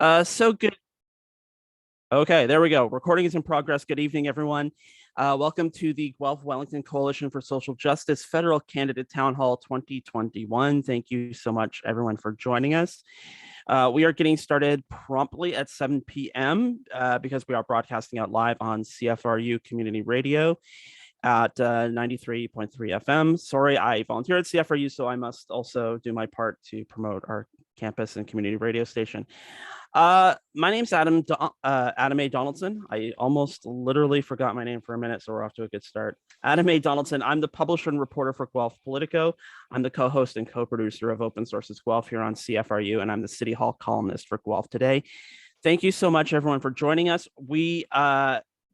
So good. Okay, there we go. Recording is in progress. Good evening, everyone. Welcome to the Guelph Wellington Coalition for Social Justice Federal Candidate Town Hall 2021. Thank you so much, everyone, for joining us. We are getting started promptly at 7 p.m. Because we are broadcasting out live on CFRU Community Radio at 93.3 FM. Sorry, I volunteered at CFRU, so I must also do my part to promote our campus and community radio station. My name's Adam A. Donaldson. I almost literally forgot my name for a minute, so we're off to a good start. Adam A. Donaldson. I'm the publisher and reporter for Guelph Politico. I'm the co-host and co-producer of Open Sources Guelph here on CFRU, and I'm the City Hall columnist for Guelph Today. Thank you so much, everyone, for joining us.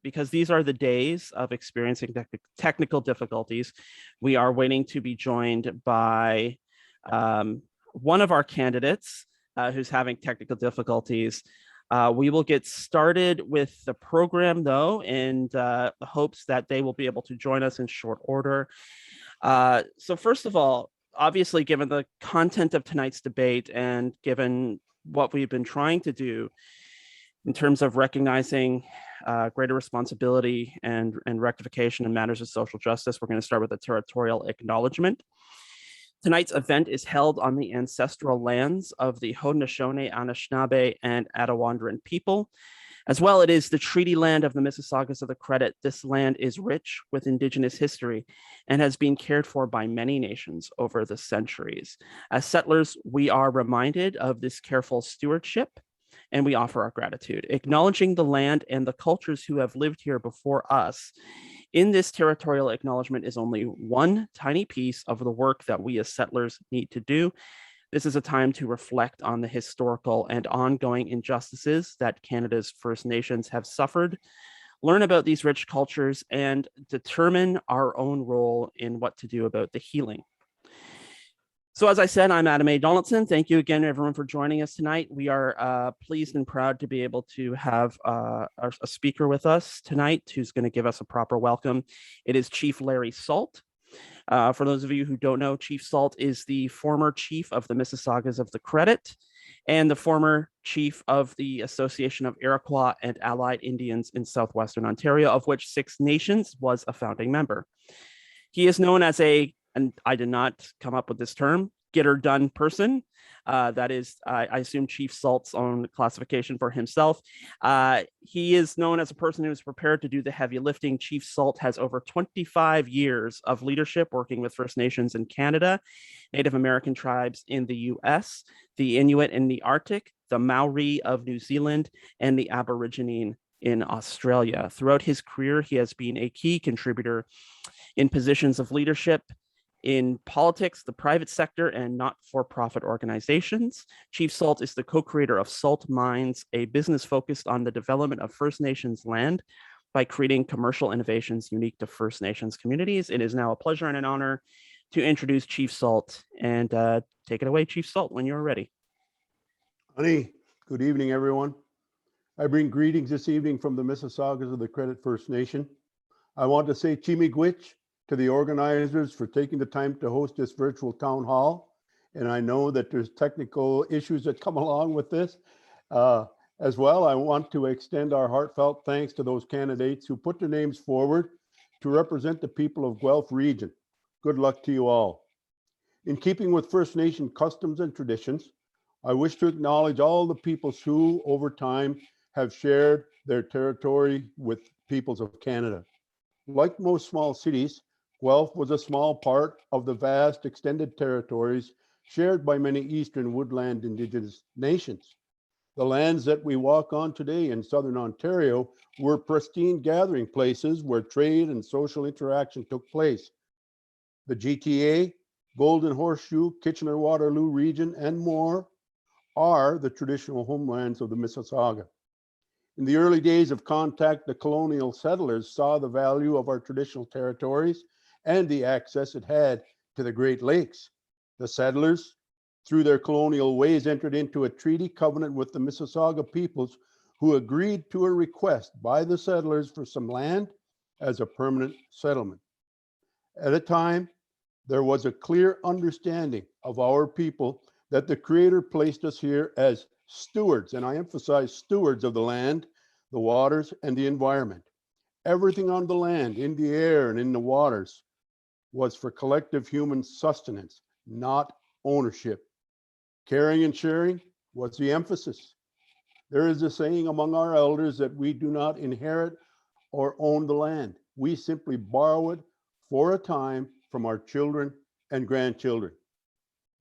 Because these are the days of experiencing technical difficulties, we are waiting to be joined by one of our candidates who's having technical difficulties. We will get started with the program, though, in the hopes that they will be able to join us in short order. So first of all, obviously, given the content of tonight's debate and given what we've been trying to do in terms of recognizing greater responsibility and rectification in matters of social justice, we're going to start with a territorial acknowledgement. Tonight's event is held on the ancestral lands of the Haudenosaunee, Anishinaabe, and Attawandaron people. As well, it is the treaty land of the Mississaugas of the Credit. This land is rich with Indigenous history and has been cared for by many nations over the centuries. As settlers, we are reminded of this careful stewardship, and we offer our gratitude, acknowledging the land and the cultures who have lived here before us. In this territorial acknowledgement is only one tiny piece of the work that we as settlers need to do. This is a time to reflect on the historical and ongoing injustices that Canada's First Nations have suffered, learn about these rich cultures, and determine our own role in what to do about the healing. So as I said, I'm Adam A. Donaldson. Thank you again, everyone, for joining us tonight. We are pleased and proud to be able to have a speaker with us tonight who's going to give us a proper welcome. It is Chief Larry Salt. For those of you who don't know, Chief Salt is the former chief of the Mississaugas of the Credit and the former chief of the Association of Iroquois and Allied Indians in Southwestern Ontario, of which Six Nations was a founding member. He is known as and I did not come up with this term, get-her-done person. That is, I assume, Chief Salt's own classification for himself. He is known as a person who is prepared to do the heavy lifting. Chief Salt has over 25 years of leadership working with First Nations in Canada, Native American tribes in the US, the Inuit in the Arctic, the Maori of New Zealand, and the Aborigine in Australia. Throughout his career, he has been a key contributor in positions of leadership in politics, the private sector, and not-for-profit organizations. Chief Salt is the co-creator of Salt Mines, a business focused on the development of First Nations land by creating commercial innovations unique to First Nations communities. It is now a pleasure and an honor to introduce Chief Salt, and take it away, Chief Salt, when you're ready. Honey, good evening, everyone. I bring greetings this evening from the Mississaugas of the Credit First Nation. I want to say Chimigwich to the organizers for taking the time to host this virtual town hall. And I know that there's technical issues that come along with this. As well, I want to extend our heartfelt thanks to those candidates who put their names forward to represent the people of Guelph region. Good luck to you all. In keeping with First Nation customs and traditions, I wish to acknowledge all the peoples who, over time, have shared their territory with peoples of Canada. Like most small cities, Guelph was a small part of the vast extended territories shared by many Eastern woodland Indigenous nations. The lands that we walk on today in Southern Ontario were pristine gathering places where trade and social interaction took place. The GTA, Golden Horseshoe, Kitchener-Waterloo region, and more are the traditional homelands of the Mississauga. In the early days of contact, the colonial settlers saw the value of our traditional territories and the access it had to the Great Lakes. The settlers, through their colonial ways, entered into a treaty covenant with the Mississauga peoples who agreed to a request by the settlers for some land as a permanent settlement. At a time, there was a clear understanding of our people that the Creator placed us here as stewards, and I emphasize stewards of the land, the waters, and the environment. Everything on the land, in the air, and in the waters was for collective human sustenance, not ownership. Caring and sharing was the emphasis. There is a saying among our elders that we do not inherit or own the land. We simply borrow it for a time from our children and grandchildren.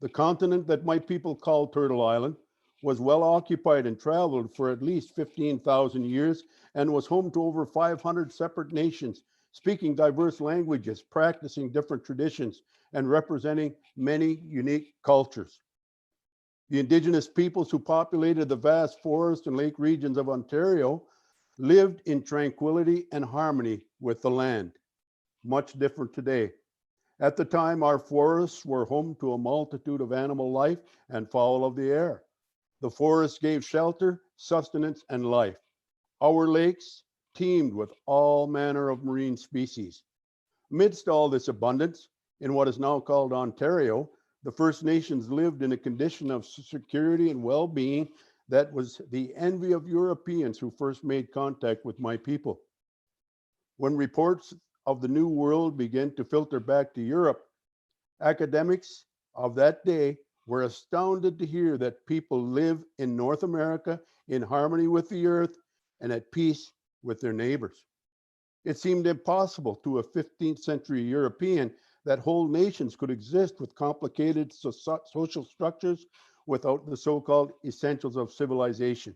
The continent that my people called Turtle Island was well occupied and traveled for at least 15,000 years and was home to over 500 separate nations, speaking diverse languages, practicing different traditions, and representing many unique cultures. The indigenous peoples who populated the vast forest and lake regions of Ontario lived in tranquility and harmony with the land, much different today. At the time, our forests were home to a multitude of animal life and fowl of the air. The forests gave shelter, sustenance, and life. Our lakes teemed with all manner of marine species. Amidst all this abundance, in what is now called Ontario, the First Nations lived in a condition of security and well-being that was the envy of Europeans who first made contact with my people. When reports of the New World began to filter back to Europe, academics of that day were astounded to hear that people live in North America in harmony with the earth and at peace with their neighbors. It seemed impossible to a 15th century European that whole nations could exist with complicated social structures without the so-called essentials of civilization.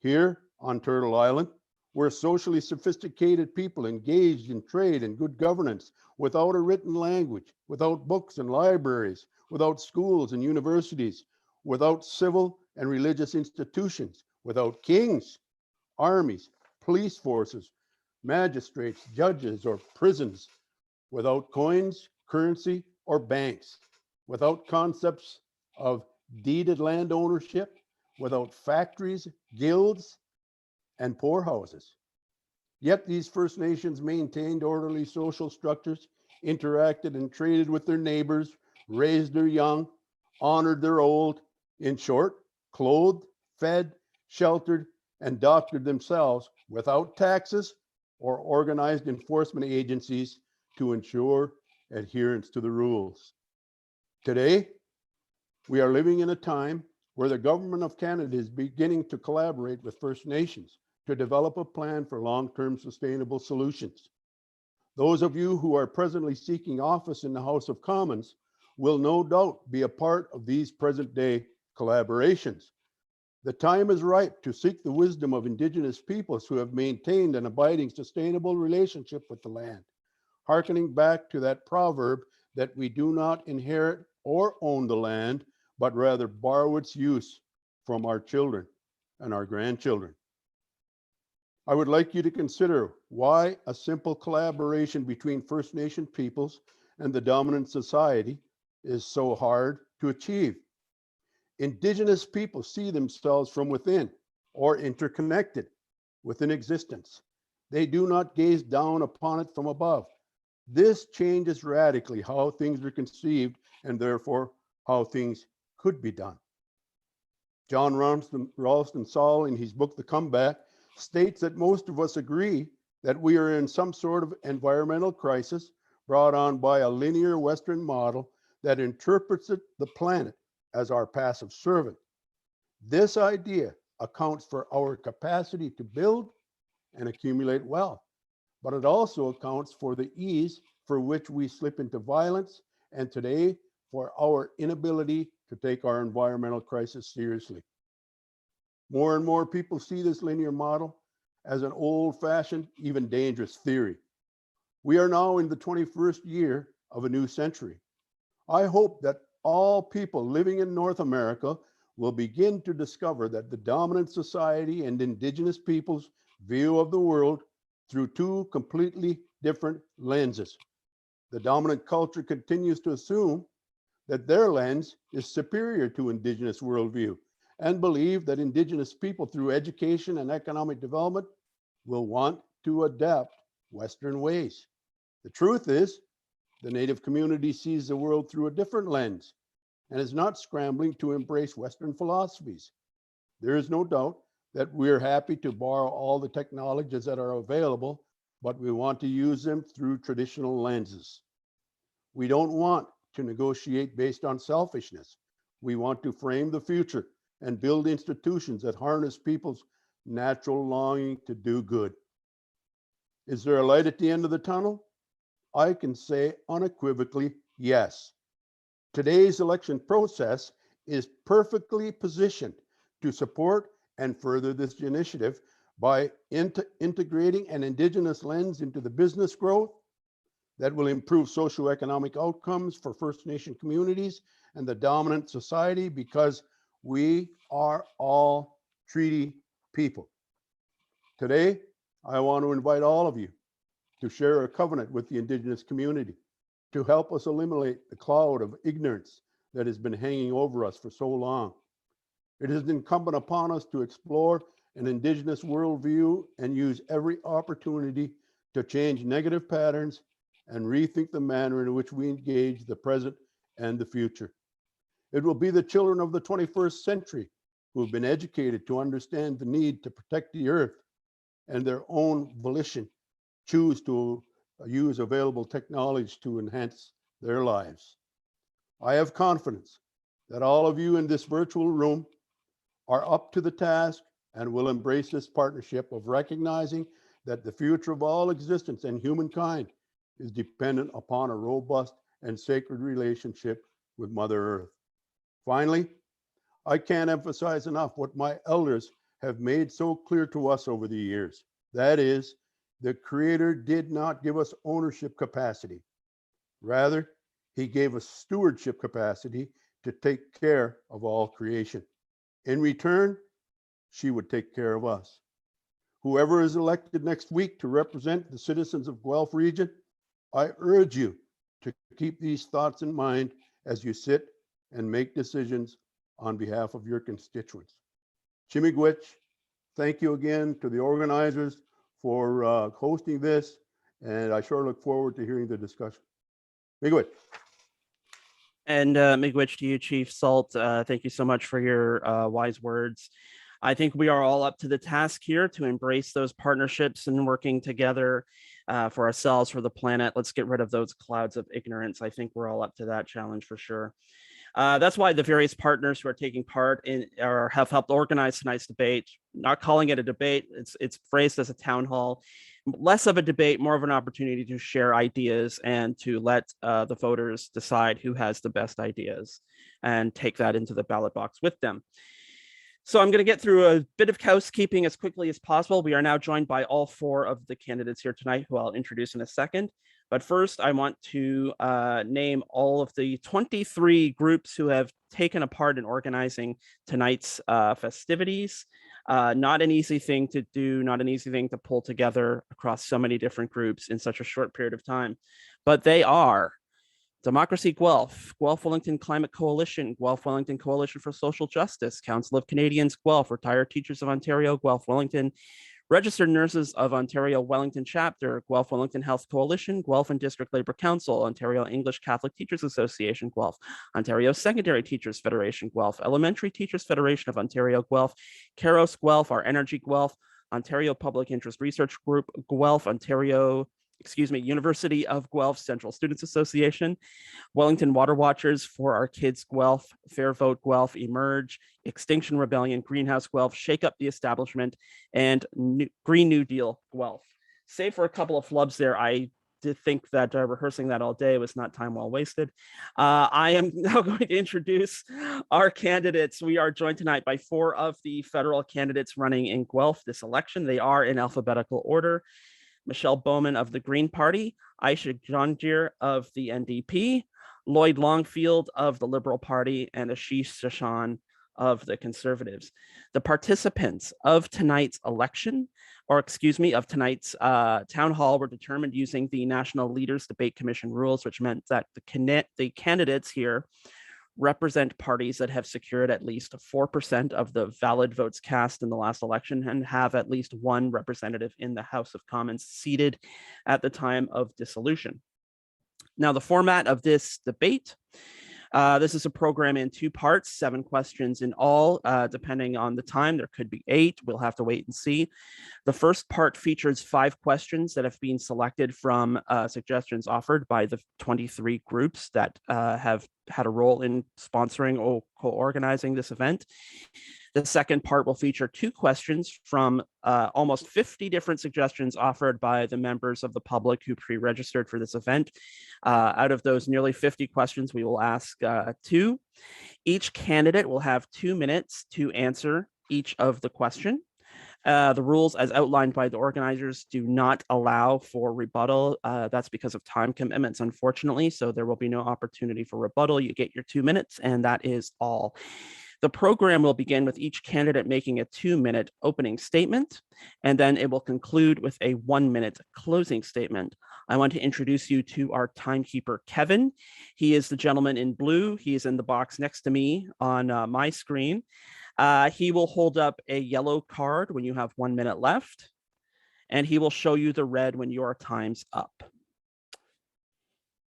Here on Turtle Island, we're socially sophisticated people engaged in trade and good governance without a written language, without books and libraries, without schools and universities, without civil and religious institutions, without kings, armies, police forces, magistrates, judges, or prisons, without coins, currency, or banks, without concepts of deeded land ownership, without factories, guilds, and poorhouses. Yet these First Nations maintained orderly social structures, interacted and traded with their neighbors, raised their young, honored their old, in short, clothed, fed, sheltered, and doctored themselves without taxes or organized enforcement agencies to ensure adherence to the rules. Today, we are living in a time where the government of Canada is beginning to collaborate with First Nations to develop a plan for long-term sustainable solutions. Those of you who are presently seeking office in the House of Commons will no doubt be a part of these present-day collaborations. The time is ripe to seek the wisdom of Indigenous peoples who have maintained an abiding sustainable relationship with the land, hearkening back to that proverb that we do not inherit or own the land, but rather borrow its use from our children and our grandchildren. I would like you to consider why a simple collaboration between First Nation peoples and the dominant society is so hard to achieve. Indigenous people see themselves from within or interconnected within existence. They do not gaze down upon it from above. This changes radically how things are conceived and therefore how things could be done. John Ralston Saul, in his book, The Comeback, states that most of us agree that we are in some sort of environmental crisis brought on by a linear Western model that interprets the planet as our passive servant. This idea accounts for our capacity to build and accumulate wealth, but it also accounts for the ease for which we slip into violence, and today for our inability to take our environmental crisis seriously. More and more people see this linear model as an old-fashioned, even dangerous theory. We are now in the 21st year of a new century. I hope that all people living in North America will begin to discover that the dominant society and Indigenous peoples' view of the world through two completely different lenses. The dominant culture continues to assume that their lens is superior to Indigenous worldview and believe that Indigenous people through education and economic development will want to adapt Western ways. The truth is, the Native community sees the world through a different lens and is not scrambling to embrace Western philosophies. There is no doubt that we're happy to borrow all the technologies that are available, but we want to use them through traditional lenses. We don't want to negotiate based on selfishness. We want to frame the future and build institutions that harness people's natural longing to do good. Is there a light at the end of the tunnel? I can say unequivocally, yes. Today's election process is perfectly positioned to support and further this initiative by integrating an Indigenous lens into the business growth that will improve socioeconomic outcomes for First Nation communities and the dominant society, because we are all treaty people. Today, I want to invite all of you to share a covenant with the Indigenous community to help us eliminate the cloud of ignorance that has been hanging over us for so long. It is incumbent upon us to explore an Indigenous worldview and use every opportunity to change negative patterns and rethink the manner in which we engage the present and the future. It will be the children of the 21st century who have been educated to understand the need to protect the earth and their own volition choose to use available technology to enhance their lives. I have confidence that all of you in this virtual room are up to the task and will embrace this partnership of recognizing that the future of all existence and humankind is dependent upon a robust and sacred relationship with Mother Earth. Finally, I can't emphasize enough what my elders have made so clear to us over the years. That is, the Creator did not give us ownership capacity. Rather, He gave us stewardship capacity to take care of all creation. In return, she would take care of us. Whoever is elected next week to represent the citizens of Guelph region, I urge you to keep these thoughts in mind as you sit and make decisions on behalf of your constituents. Chimigwich, thank you again to the organizers for hosting this, and I sure look forward to hearing the discussion. Miigwech. And miigwech to you, Chief Salt. Thank you so much for your wise words. I think we are all up to the task here to embrace those partnerships and working together for ourselves, for the planet. Let's get rid of those clouds of ignorance. I think we're all up to that challenge for sure. That's why the various partners who are taking part in or have helped organize tonight's debate, not calling it a debate, it's phrased as a town hall, less of a debate, more of an opportunity to share ideas and to let the voters decide who has the best ideas and take that into the ballot box with them. So I'm going to get through a bit of housekeeping as quickly as possible. We are now joined by all four of the candidates here tonight, who I'll introduce in a second. But first, I want to name all of the 23 groups who have taken a part in organizing tonight's festivities. Not an easy thing to do, not an easy thing to pull together across so many different groups in such a short period of time. But they are Democracy Guelph, Guelph Wellington Climate Coalition, Guelph Wellington Coalition for Social Justice, Council of Canadians Guelph, Retired Teachers of Ontario, Guelph Wellington, Registered Nurses of Ontario Wellington Chapter, Guelph Wellington Health Coalition, Guelph and District Labour Council, Ontario English Catholic Teachers Association Guelph, Ontario Secondary Teachers Federation Guelph, Elementary Teachers Federation of Ontario Guelph, Caros Guelph, Our Energy Guelph, Ontario Public Interest Research Group Guelph, University of Guelph Central Students Association, Wellington Water Watchers, For Our Kids Guelph, Fair Vote Guelph, Emerge, Extinction Rebellion, Greenhouse Guelph, Shake Up the Establishment, and Green New Deal Guelph. Save for a couple of flubs there, I did think that rehearsing that all day was not time well wasted. I am now going to introduce our candidates. We are joined tonight by four of the federal candidates running in Guelph this election. They are in alphabetical order. Michelle Bowman of the Green Party, Aisha Jahangir of the NDP, Lloyd Longfield of the Liberal Party, and Ashish Sachan of the Conservatives. The participants of tonight's election, of tonight's town hall, were determined using the National Leaders Debate Commission rules, which meant that the candidates here represent parties that have secured at least 4% of the valid votes cast in the last election and have at least one representative in the House of Commons seated at the time of dissolution. Now, the format of this debate, This is a program in 2 parts, 7 questions in all, depending on the time. There could be 8. We'll have to wait and see. The first part features 5 questions that have been selected from suggestions offered by the 23 groups that have had a role in sponsoring or co-organizing this event. The second part will feature 2 questions from almost 50 different suggestions offered by the members of the public who pre-registered for this event. Out of those nearly 50 questions, we will ask 2. Each candidate will have 2 minutes to answer each of the question. The rules as outlined by the organizers do not allow for rebuttal. That's because of time commitments, unfortunately. So there will be no opportunity for rebuttal. You get your 2 minutes, and that is all. The program will begin with each candidate making a 2-minute opening statement, and then it will conclude with a 1-minute closing statement. I want to introduce you to our timekeeper, Kevin. He is the gentleman in blue. He is in the box next to me on my screen. He will hold up a yellow card when you have 1 minute left, and he will show you the red when your time's up.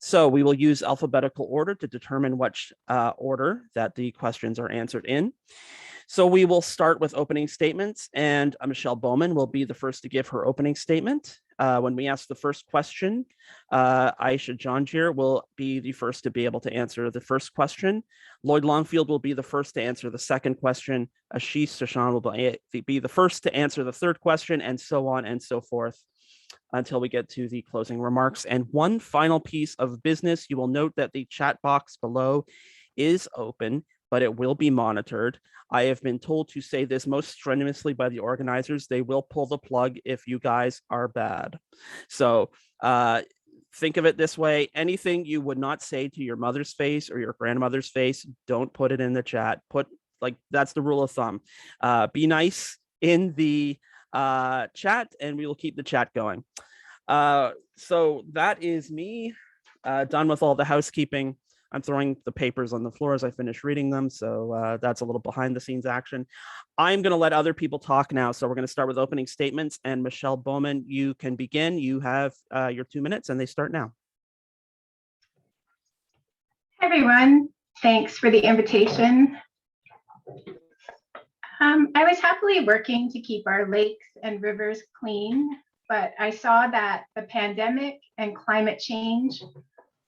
So we will use alphabetical order to determine which order that the questions are answered in. So we will start with opening statements, and Michelle Bowman will be the first to give her opening statement. When we ask the first question, Aisha Jahangir will be the first to be able to answer the first question. Lloyd Longfield will be the first to answer the second question. Ashish Sachan will be the first to answer the third question, and so on and so forth until we get to the closing remarks. And one final piece of business, you will note that the chat box below is open, but it will be monitored. I have been told to say this most strenuously by the organizers. They will pull the plug if you guys are bad. So think of it this way. Anything you would not say to your mother's face or your grandmother's face, don't put it in the chat. That's the rule of thumb. Be nice in the chat, and we will keep the chat going. So that is me done with all the housekeeping. I'm throwing the papers on the floor as I finish reading them. So that's a little behind the scenes action. I'm going to let other people talk now. So we're going to start with opening statements, and Michelle Bowman, you can begin. You have your 2 minutes, and they start now. Hi, everyone. Thanks for the invitation. I was happily working to keep our lakes and rivers clean, but I saw that the pandemic and climate change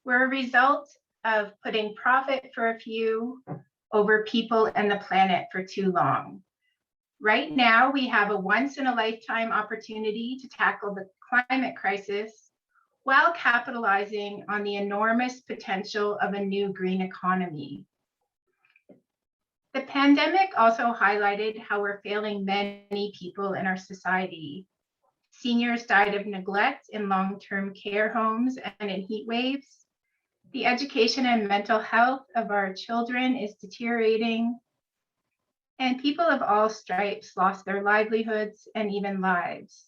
were a result of putting profit for a few over people and the planet for too long. Right now, we have a once-in-a-lifetime opportunity to tackle the climate crisis while capitalizing on the enormous potential of a new green economy. The pandemic also highlighted how we're failing many people in our society. Seniors died of neglect in long-term care homes and in heat waves. The education and mental health of our children is deteriorating, and people of all stripes lost their livelihoods and even lives.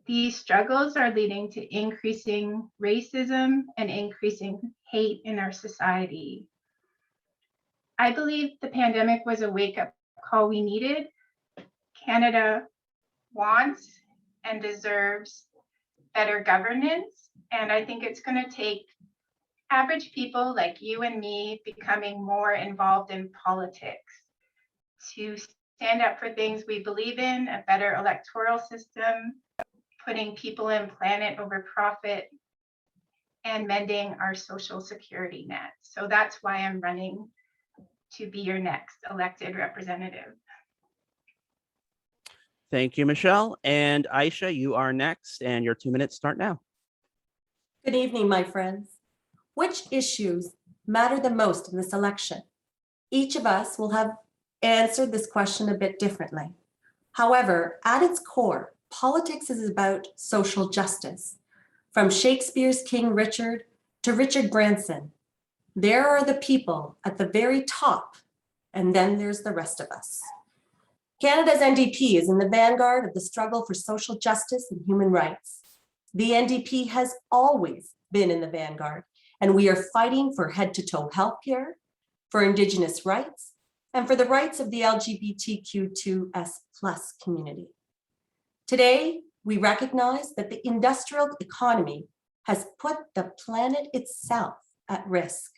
These struggles are leading to increasing racism and increasing hate in our society. I believe the pandemic was a wake-up call we needed. Canada wants and deserves better governance, and I think it's going to take average people like you and me becoming more involved in politics to stand up for things we believe in, a better electoral system, putting people and planet over profit, and mending our social security net. So that's why I'm running to be your next elected representative. Thank you, Michelle. And Aisha, you are next, and your 2 minutes start now. Good evening, my friends. Which issues matter the most in this election? Each of us will have answered this question a bit differently. However, at its core, politics is about social justice. From Shakespeare's King Richard to Richard Branson, there are the people at the very top, and then there's the rest of us. Canada's NDP is in the vanguard of the struggle for social justice and human rights. The NDP has always been in the vanguard, and we are fighting for head-to-toe healthcare, for Indigenous rights, and for the rights of the LGBTQ2S+ community. Today, we recognize that the industrial economy has put the planet itself at risk.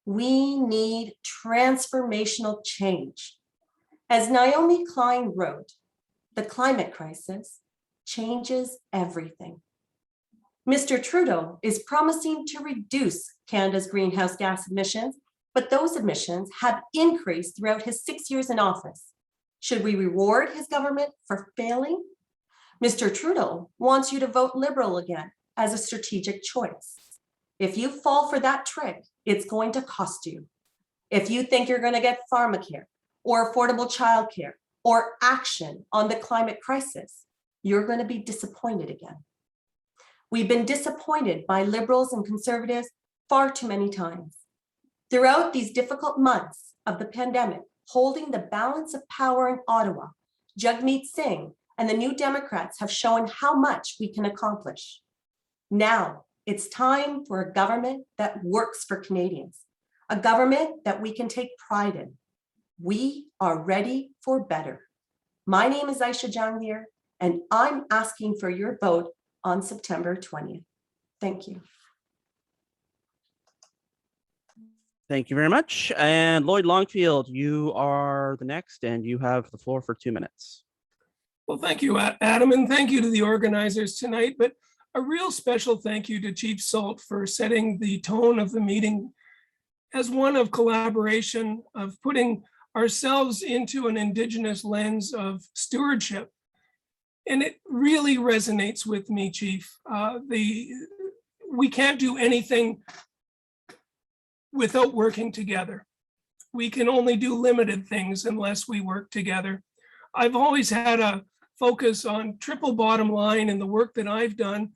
We need transformational change. As Naomi Klein wrote, the climate crisis changes everything. Mr. Trudeau is promising to reduce Canada's greenhouse gas emissions, but those emissions have increased throughout his 6 years in office. Should we reward his government for failing? Mr. Trudeau wants you to vote Liberal again as a strategic choice. If you fall for that trick, it's going to cost you. If you think you're going to get Pharmacare or affordable childcare or action on the climate crisis, you're going to be disappointed again. We've been disappointed by Liberals and Conservatives far too many times. Throughout these difficult months of the pandemic, holding the balance of power in Ottawa, Jagmeet Singh and the New Democrats have shown how much we can accomplish. Now it's time for a government that works for Canadians, a government that we can take pride in. We are ready for better. My name is Aisha Jahangir, and I'm asking for your vote on September 20th. Thank you. Thank you very much. And Lloyd Longfield, you are the next, and you have the floor for 2 minutes. Well, thank you, Adam, and thank you to the organizers tonight, but a real special thank you to Chief Salt for setting the tone of the meeting as one of collaboration, of putting ourselves into an Indigenous lens of stewardship. And it really resonates with me, Chief. We can't do anything without working together. We can only do limited things unless we work together. I've always had a focus on triple bottom line in the work that I've done.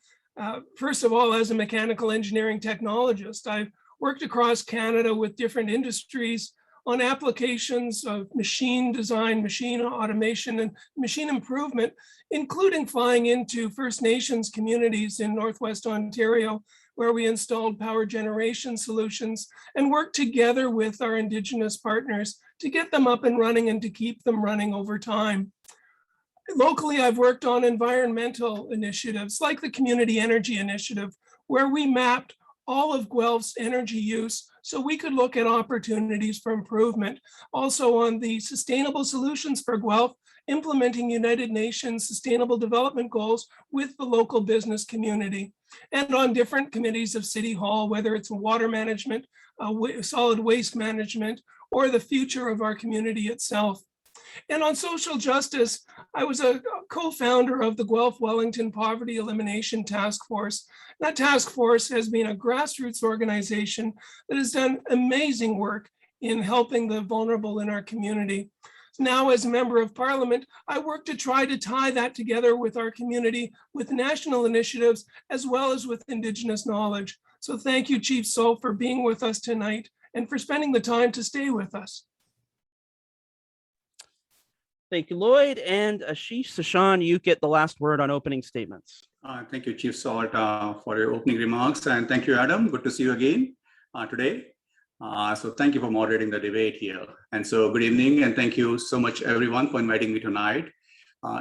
First of all, as a mechanical engineering technologist, I've worked across Canada with different industries on applications of machine design, machine automation, and machine improvement, including flying into First Nations communities in Northwest Ontario, where we installed power generation solutions and worked together with our Indigenous partners to get them up and running and to keep them running over time. Locally, I've worked on environmental initiatives like the Community Energy Initiative, where we mapped all of Guelph's energy use so we could look at opportunities for improvement. Also on the Sustainable Solutions for Guelph, implementing United Nations Sustainable Development Goals with the local business community. And on different committees of City Hall, whether it's water management, solid waste management, or the future of our community itself. And on social justice, I was a co-founder of the Guelph Wellington Poverty Elimination Task Force. That task force has been a grassroots organization that has done amazing work in helping the vulnerable in our community. Now, as a member of Parliament, I work to try to tie that together with our community, with national initiatives, as well as with Indigenous knowledge. So thank you, Chief Salt, for being with us tonight and for spending the time to stay with us. Thank you, Lloyd. And Ashish, Sachan, you get the last word on opening statements. Thank you, Chief Salt, for your opening remarks. And thank you, Adam. Good to see you again today. So thank you for moderating the debate here. And so good evening, and thank you so much, everyone, for inviting me tonight.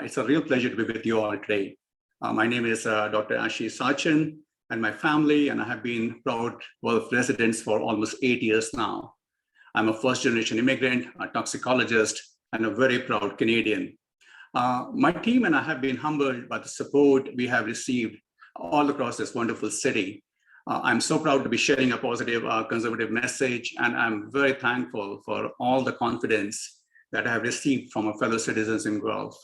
It's a real pleasure to be with you all today. My name is Dr. Ashish Sachan, and my family and I have been proud Guelph residents for almost 8 years now. I'm a first-generation immigrant, a toxicologist, and a very proud Canadian. My team and I have been humbled by the support we have received all across this wonderful city. I'm so proud to be sharing a positive conservative message, and I'm very thankful for all the confidence that I have received from our fellow citizens in Guelph.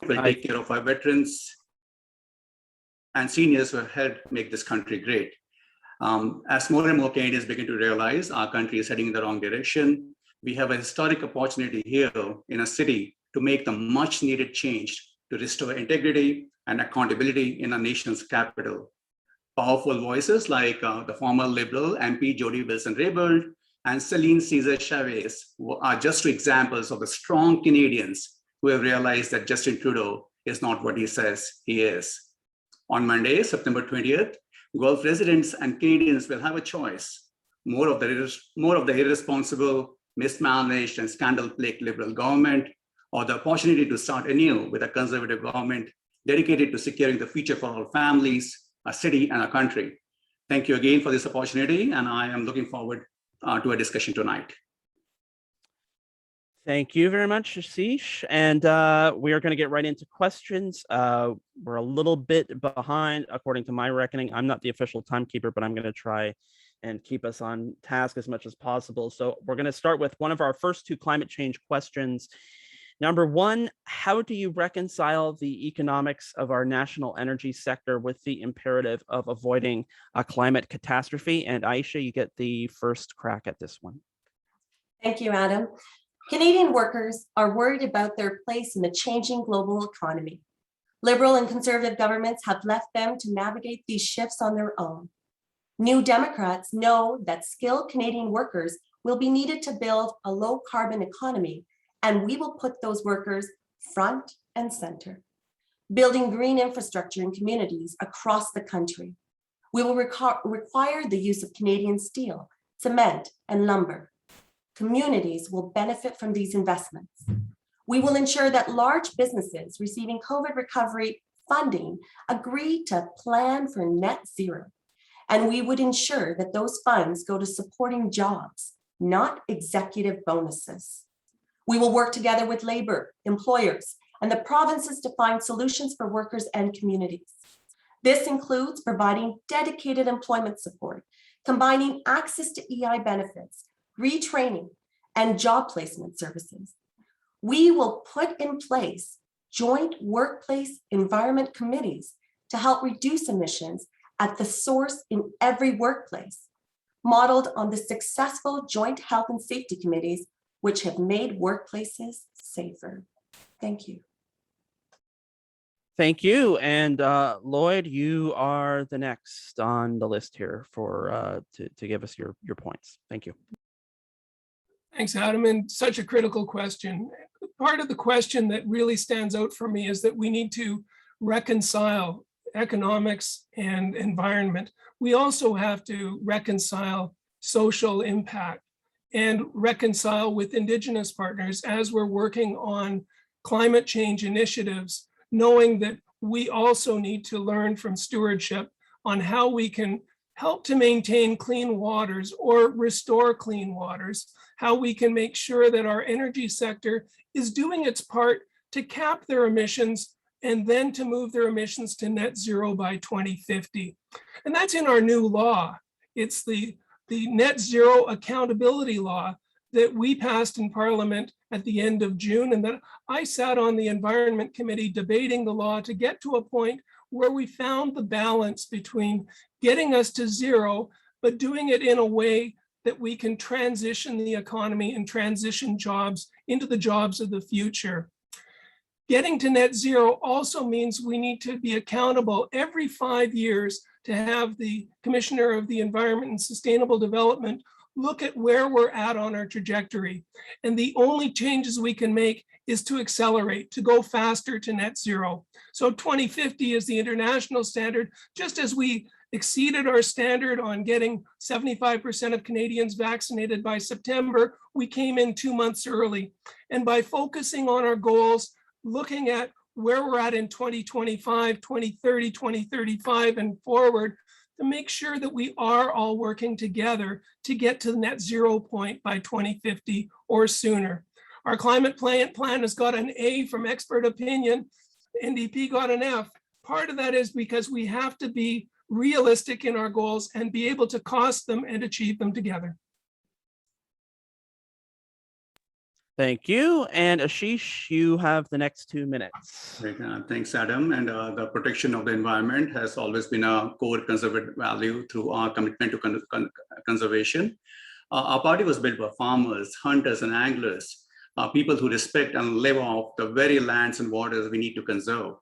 We'll take care of our veterans and seniors who have helped make this country great. As more and more Canadians begin to realize our country is heading in the wrong direction, we have a historic opportunity here in a city to make the much needed change to restore integrity and accountability in our nation's capital. Powerful voices like the former Liberal MP Jody Wilson-Raybould and Celine Cesar Chavez are just two examples of the strong Canadians who have realized that Justin Trudeau is not what he says he is. On Monday, September 20th, Guelph residents and Canadians will have a choice: more of the irresponsible, mismanaged, and scandal-plagued Liberal government, or the opportunity to start anew with a conservative government dedicated to securing the future for our families, our city, and our country. Thank you again for this opportunity, and I am looking forward to a discussion tonight. Thank you very much, Ashish. And we are going to get right into questions. We're a little bit behind, according to my reckoning. I'm not the official timekeeper, but I'm going to try and keep us on task as much as possible. So we're going to start with one of our first two climate change questions. Number one, how do you reconcile the economics of our national energy sector with the imperative of avoiding a climate catastrophe? And Aisha, you get the first crack at this one. Thank you, Adam. Canadian workers are worried about their place in the changing global economy. Liberal and conservative governments have left them to navigate these shifts on their own. New Democrats know that skilled Canadian workers will be needed to build a low carbon economy, and we will put those workers front and center, building green infrastructure in communities across the country. We will require the use of Canadian steel, cement, and lumber. Communities will benefit from these investments. We will ensure that large businesses receiving COVID recovery funding agree to plan for net zero. And we would ensure that those funds go to supporting jobs, not executive bonuses. We will work together with labor, employers, and the provinces to find solutions for workers and communities. This includes providing dedicated employment support, combining access to EI benefits, retraining, and job placement services. We will put in place joint workplace environment committees to help reduce emissions at the source in every workplace, modeled on the successful joint health and safety committees, which have made workplaces safer. Thank you. Thank you. And Lloyd, you are the next on the list here for to give us your points. Thank you. Thanks, Adam, and such a critical question. Part of the question that really stands out for me is that we need to reconcile economics and environment. We also have to reconcile social impact and reconcile with Indigenous partners as we're working on climate change initiatives, knowing that we also need to learn from stewardship on how we can help to maintain clean waters or restore clean waters, how we can make sure that our energy sector is doing its part to cap their emissions and then to move their emissions to net zero by 2050. And that's in our new law. It's the net zero accountability law that we passed in Parliament at the end of June, and that I sat on the Environment Committee debating the law to get to a point where we found the balance between getting us to zero, but doing it in a way that we can transition the economy and transition jobs into the jobs of the future. Getting to net zero also means we need to be accountable every 5 years to have the Commissioner of the Environment and Sustainable Development look at where we're at on our trajectory. And the only changes we can make is to accelerate, to go faster to net zero. So 2050 is the international standard, just as we exceeded our standard on getting 75% of Canadians vaccinated by September, we came in 2 months early. And by focusing on our goals, looking at where we're at in 2025, 2030, 2035 and forward, to make sure that we are all working together to get to the net zero point by 2050 or sooner. Our climate plan has got an A from expert opinion. NDP got an F. Part of that is because we have to be realistic in our goals and be able to cost them and achieve them together. Thank you. And Ashish, you have the next 2 minutes. Great. Thanks, Adam. And the protection of the environment has always been a core conservative value through our commitment to conservation. Our party was built by farmers, hunters, and anglers, people who respect and live off the very lands and waters we need to conserve.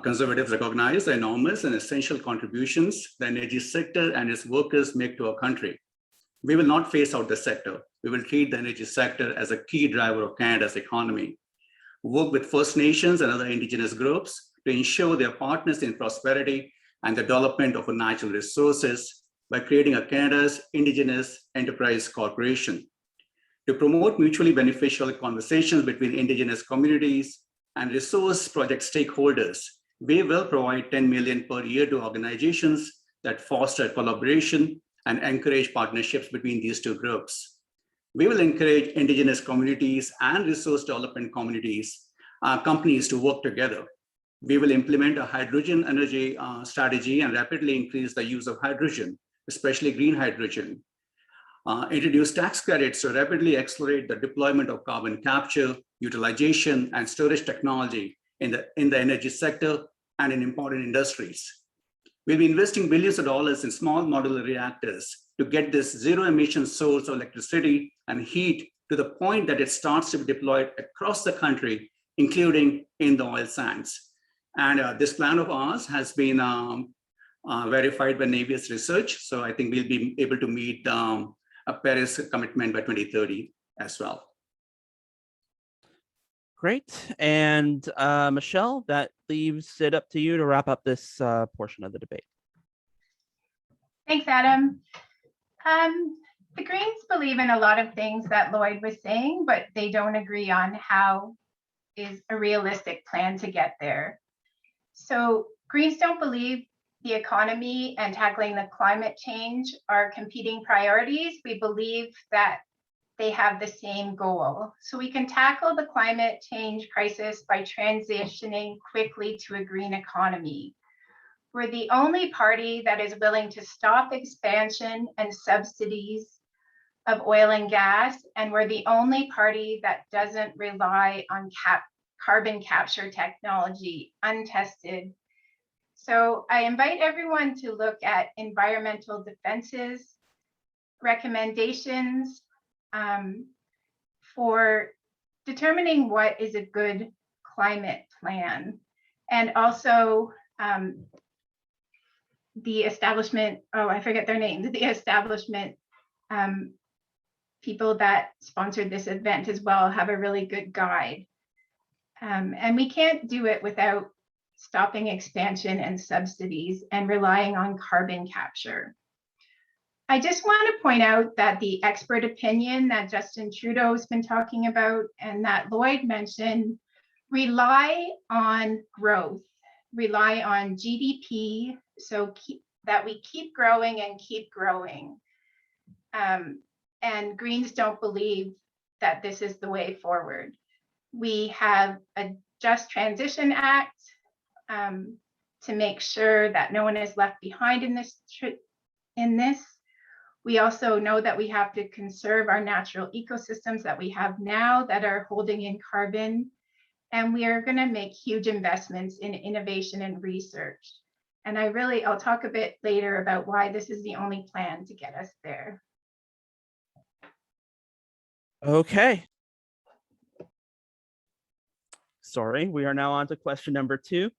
Conservatives recognize the enormous and essential contributions the energy sector and its workers make to our country. We will not phase out the sector. We will treat the energy sector as a key driver of Canada's economy. Work with First Nations and other Indigenous groups to ensure they are partners in prosperity and the development of our natural resources by creating a Canada's Indigenous Enterprise Corporation. To promote mutually beneficial conversations between indigenous communities and resource project stakeholders, we will provide 10 million per year to organizations that foster collaboration and encourage partnerships between these two groups. We will encourage indigenous communities and resource development companies to work together. We will implement a hydrogen energy strategy and rapidly increase the use of hydrogen, especially green hydrogen. Introduce tax credits to rapidly accelerate the deployment of carbon capture, utilization, and storage technology in the energy sector and in important industries. We'll be investing billions of dollars in small modular reactors to get this zero emission source of electricity and heat to the point that it starts to be deployed across the country, including in the oil sands. And this plan of ours has been verified by Navius Research. So I think we'll be able to meet a Paris commitment by 2030 as well. Great. And Michelle, that leaves it up to you to wrap up this portion of the debate. Thanks, Adam. The Greens believe in a lot of things that Lloyd was saying, but they don't agree on how is a realistic plan to get there. So Greens don't believe the economy and tackling the climate change are competing priorities. We believe that they have the same goal. So we can tackle the climate change crisis by transitioning quickly to a green economy. We're the only party that is willing to stop expansion and subsidies of oil and gas, and we're the only party that doesn't rely on carbon capture technology untested. So I invite everyone to look at Environmental Defense's recommendations for determining what is a good climate plan, and also the establishment, oh, I forget their names, the establishment people that sponsored this event as well have a really good guide. And we can't do it without stopping expansion and subsidies and relying on carbon capture. I just want to point out that the expert opinion that Justin Trudeau has been talking about and that Lloyd mentioned rely on growth, rely on GDP, so that we keep growing and keep growing. And Greens don't believe that this is the way forward. We have a Just Transition Act to make sure that no one is left behind in this. We also know that we have to conserve our natural ecosystems that we have now that are holding in carbon. And we are going to make huge investments in innovation and research. And I'll talk a bit later about why this is the only plan to get us there. Okay. Sorry, we are now on to question number 2.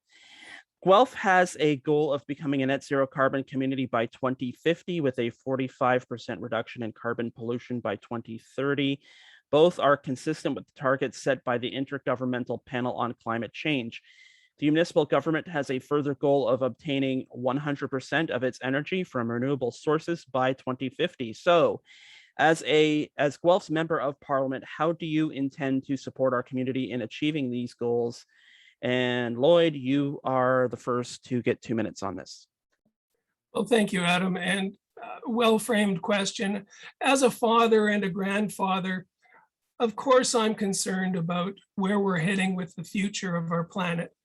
Guelph has a goal of becoming a net zero carbon community by 2050 with a 45% reduction in carbon pollution by 2030. Both are consistent with the targets set by the Intergovernmental Panel on Climate Change. The municipal government has a further goal of obtaining 100% of its energy from renewable sources by 2050. So, as Guelph's member of parliament, how do you intend to support our community in achieving these goals? And Lloyd, you are the first to get 2 minutes on this. Well, thank you, Adam, and well-framed question. As a father and a grandfather, of course, I'm concerned about where we're heading with the future of our planet.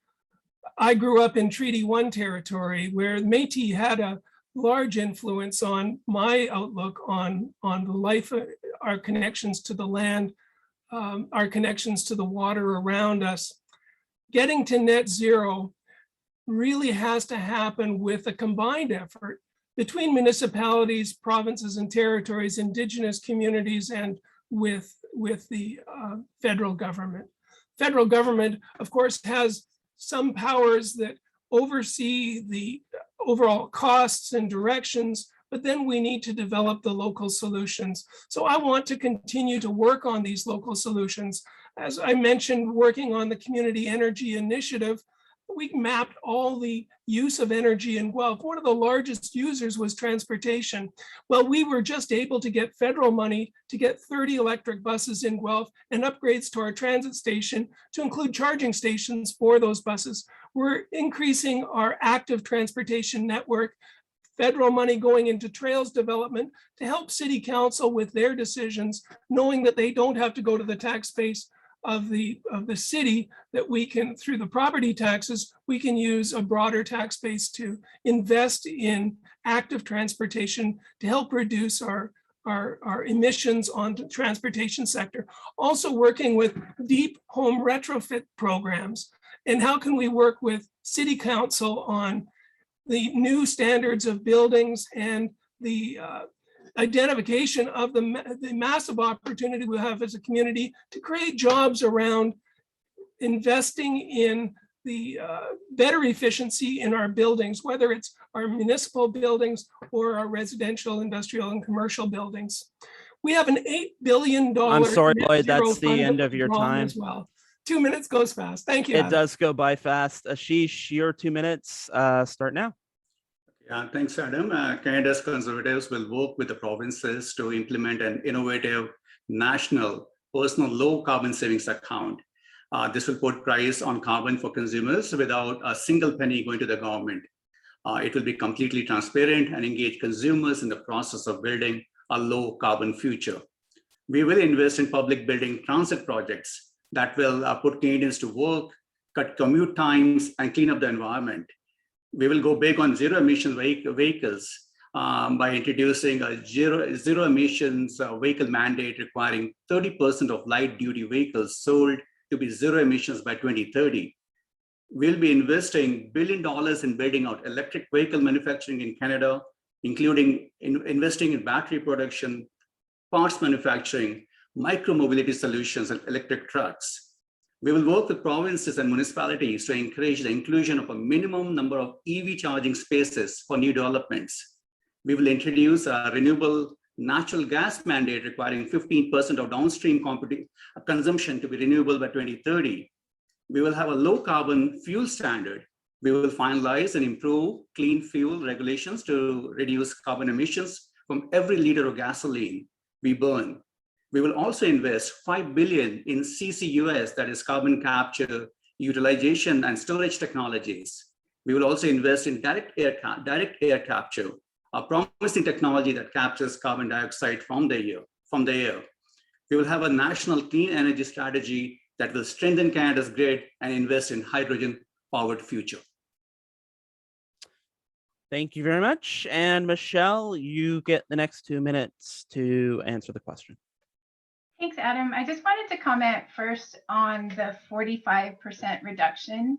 I grew up in Treaty 1 territory where Métis had a large influence on my outlook on the life, our connections to the land, our connections to the water around us. Getting to net zero really has to happen with a combined effort between municipalities, provinces and territories, indigenous communities, and with the federal government. Federal government, of course, has some powers that oversee the overall costs and directions, but then we need to develop the local solutions. So I want to continue to work on these local solutions. As I mentioned, working on the community energy initiative, we mapped all the use of energy in Guelph. One of the largest users was transportation. Well, we were just able to get federal money to get 30 electric buses in Guelph and upgrades to our transit station to include charging stations for those buses. We're increasing our active transportation network, federal money going into trails development to help city council with their decisions, knowing that they don't have to go to the tax base of the city, that we can, through the property taxes, we can use a broader tax base to invest in active transportation to help reduce our emissions on the transportation sector. Also working with deep home retrofit programs. And how can we work with city council on the new standards of buildings and the identification of the massive opportunity we have as a community to create jobs around investing in the better efficiency in our buildings, whether it's our municipal buildings or our residential, industrial, and commercial buildings. We have an $8 billion. I'm sorry, net Lloyd, zero that's the fund end of your drawn time. as well. 2 minutes goes fast. Thank you. It Adam. does go by fast. Ashish, your 2 minutes start now. Yeah, thanks, Adam. Canada's Conservatives will work with the provinces to implement an innovative national personal low carbon savings account. This will put price on carbon for consumers without a single penny going to the government. It will be completely transparent and engage consumers in the process of building a low carbon future. We will invest in public building transit projects that will put Canadians to work, cut commute times, and clean up the environment. We will go big on zero emissions vehicles by introducing a zero emissions vehicle mandate requiring 30% of light duty vehicles sold to be zero emissions by 2030. We'll be investing $1 billion in building out electric vehicle manufacturing in Canada, including investing in battery production, parts manufacturing, micro-mobility solutions, and electric trucks. We will work with provinces and municipalities to encourage the inclusion of a minimum number of EV charging spaces for new developments. We will introduce a renewable natural gas mandate requiring 15% of downstream consumption to be renewable by 2030. We will have a low carbon fuel standard. We will finalize and improve clean fuel regulations to reduce carbon emissions from every liter of gasoline we burn. We will also invest $5 billion in CCUS, that is carbon capture, utilization, and storage technologies. We will also invest in direct air capture, a promising technology that captures carbon dioxide from the air. We will have a national clean energy strategy that will strengthen Canada's grid and invest in hydrogen-powered future. Thank you very much. And Michelle, you get the next 2 minutes to answer the question. Thanks, Adam. I just wanted to comment first on the 45% reduction.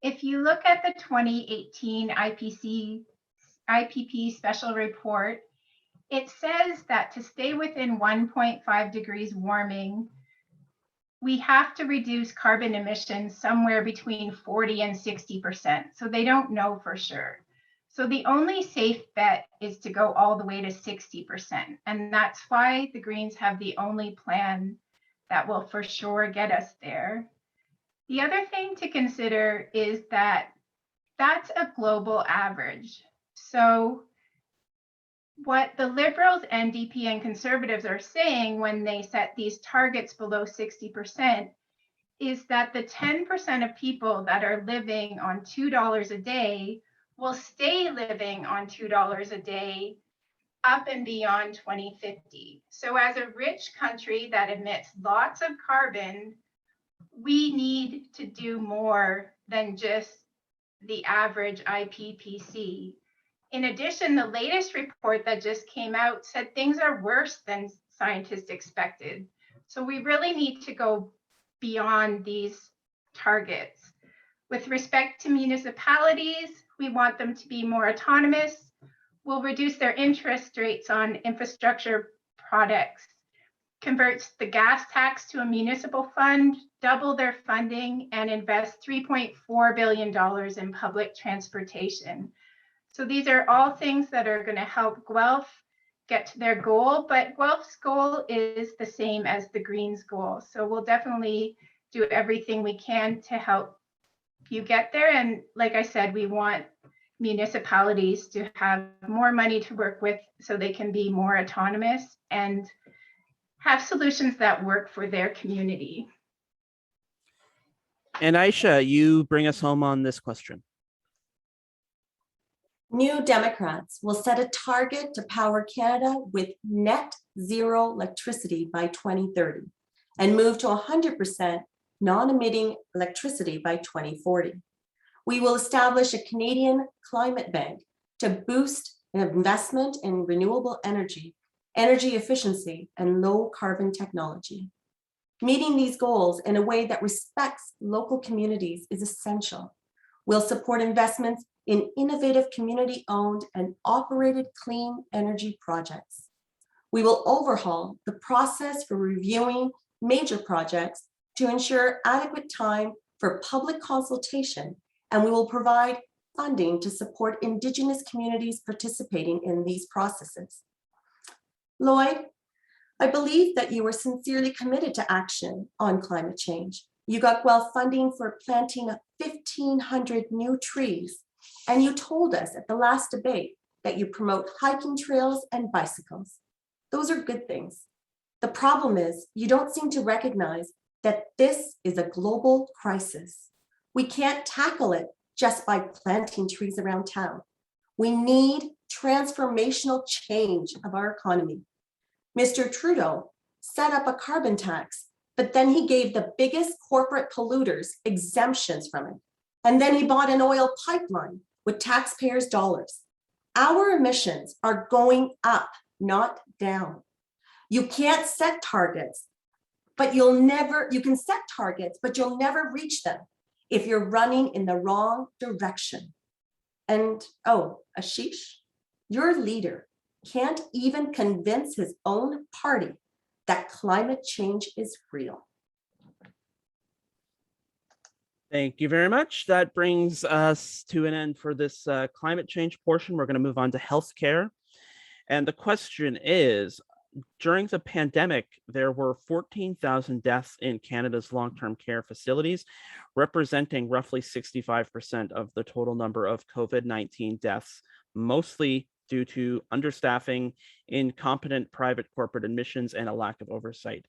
If you look at the 2018 IPP special report, it says that to stay within 1.5 degrees warming, we have to reduce carbon emissions somewhere between 40 and 60%. So they don't know for sure. So the only safe bet is to go all the way to 60%. And that's why the Greens have the only plan that will for sure get us there. The other thing to consider is that that's a global average. So what the Liberals, NDP, and Conservatives are saying when they set these targets below 60% is that the 10% of people that are living on $2 a day will stay living on $2 a day up and beyond 2050. So as a rich country that emits lots of carbon, we need to do more than just the average IPPC. In addition, the latest report that just came out said things are worse than scientists expected. So we really need to go beyond these targets. With respect to municipalities, we want them to be more autonomous. We'll reduce their interest rates on infrastructure products, converts the gas tax to a municipal fund, double their funding, and invest $3.4 billion in public transportation. So these are all things that are going to help Guelph get to their goal, but Guelph's goal is the same as the Greens' goal. So we'll definitely do everything we can to help you get there. And like I said, we want municipalities to have more money to work with so they can be more autonomous and have solutions that work for their community. And Aisha, you bring us home on this question. New Democrats will set a target to power Canada with net zero electricity by 2030 and move to 100% non-emitting electricity by 2040. We will establish a Canadian climate bank to boost investment in renewable energy, energy efficiency, and low carbon technology. Meeting these goals in a way that respects local communities is essential. We'll support investments in innovative community-owned and operated clean energy projects. We will overhaul the process for reviewing major projects to ensure adequate time for public consultation, and we will provide funding to support Indigenous communities participating in these processes. Lloyd, I believe that you were sincerely committed to action on climate change. You got Guelph funding for planting 1,500 new trees, and you told us at the last debate that you promote hiking trails and bicycles. Those are good things. The problem is you don't seem to recognize that this is a global crisis. We can't tackle it just by planting trees around town. We need transformational change of our economy. Mr. Trudeau set up a carbon tax, but then he gave the biggest corporate polluters exemptions from it. And then he bought an oil pipeline with taxpayers' dollars. Our emissions are going up, not down. You can't set targets, but you can set targets, but you'll never reach them if you're running in the wrong direction. And oh, Ashish, your leader can't even convince his own party that climate change is real. Thank you very much. That brings us to an end for this climate change portion. We're going to move on to healthcare. And the question is, during the pandemic, there were 14,000 deaths in Canada's long-term care facilities, representing roughly 65% of the total number of COVID-19 deaths, mostly due to understaffing, incompetent private corporate admissions, and a lack of oversight.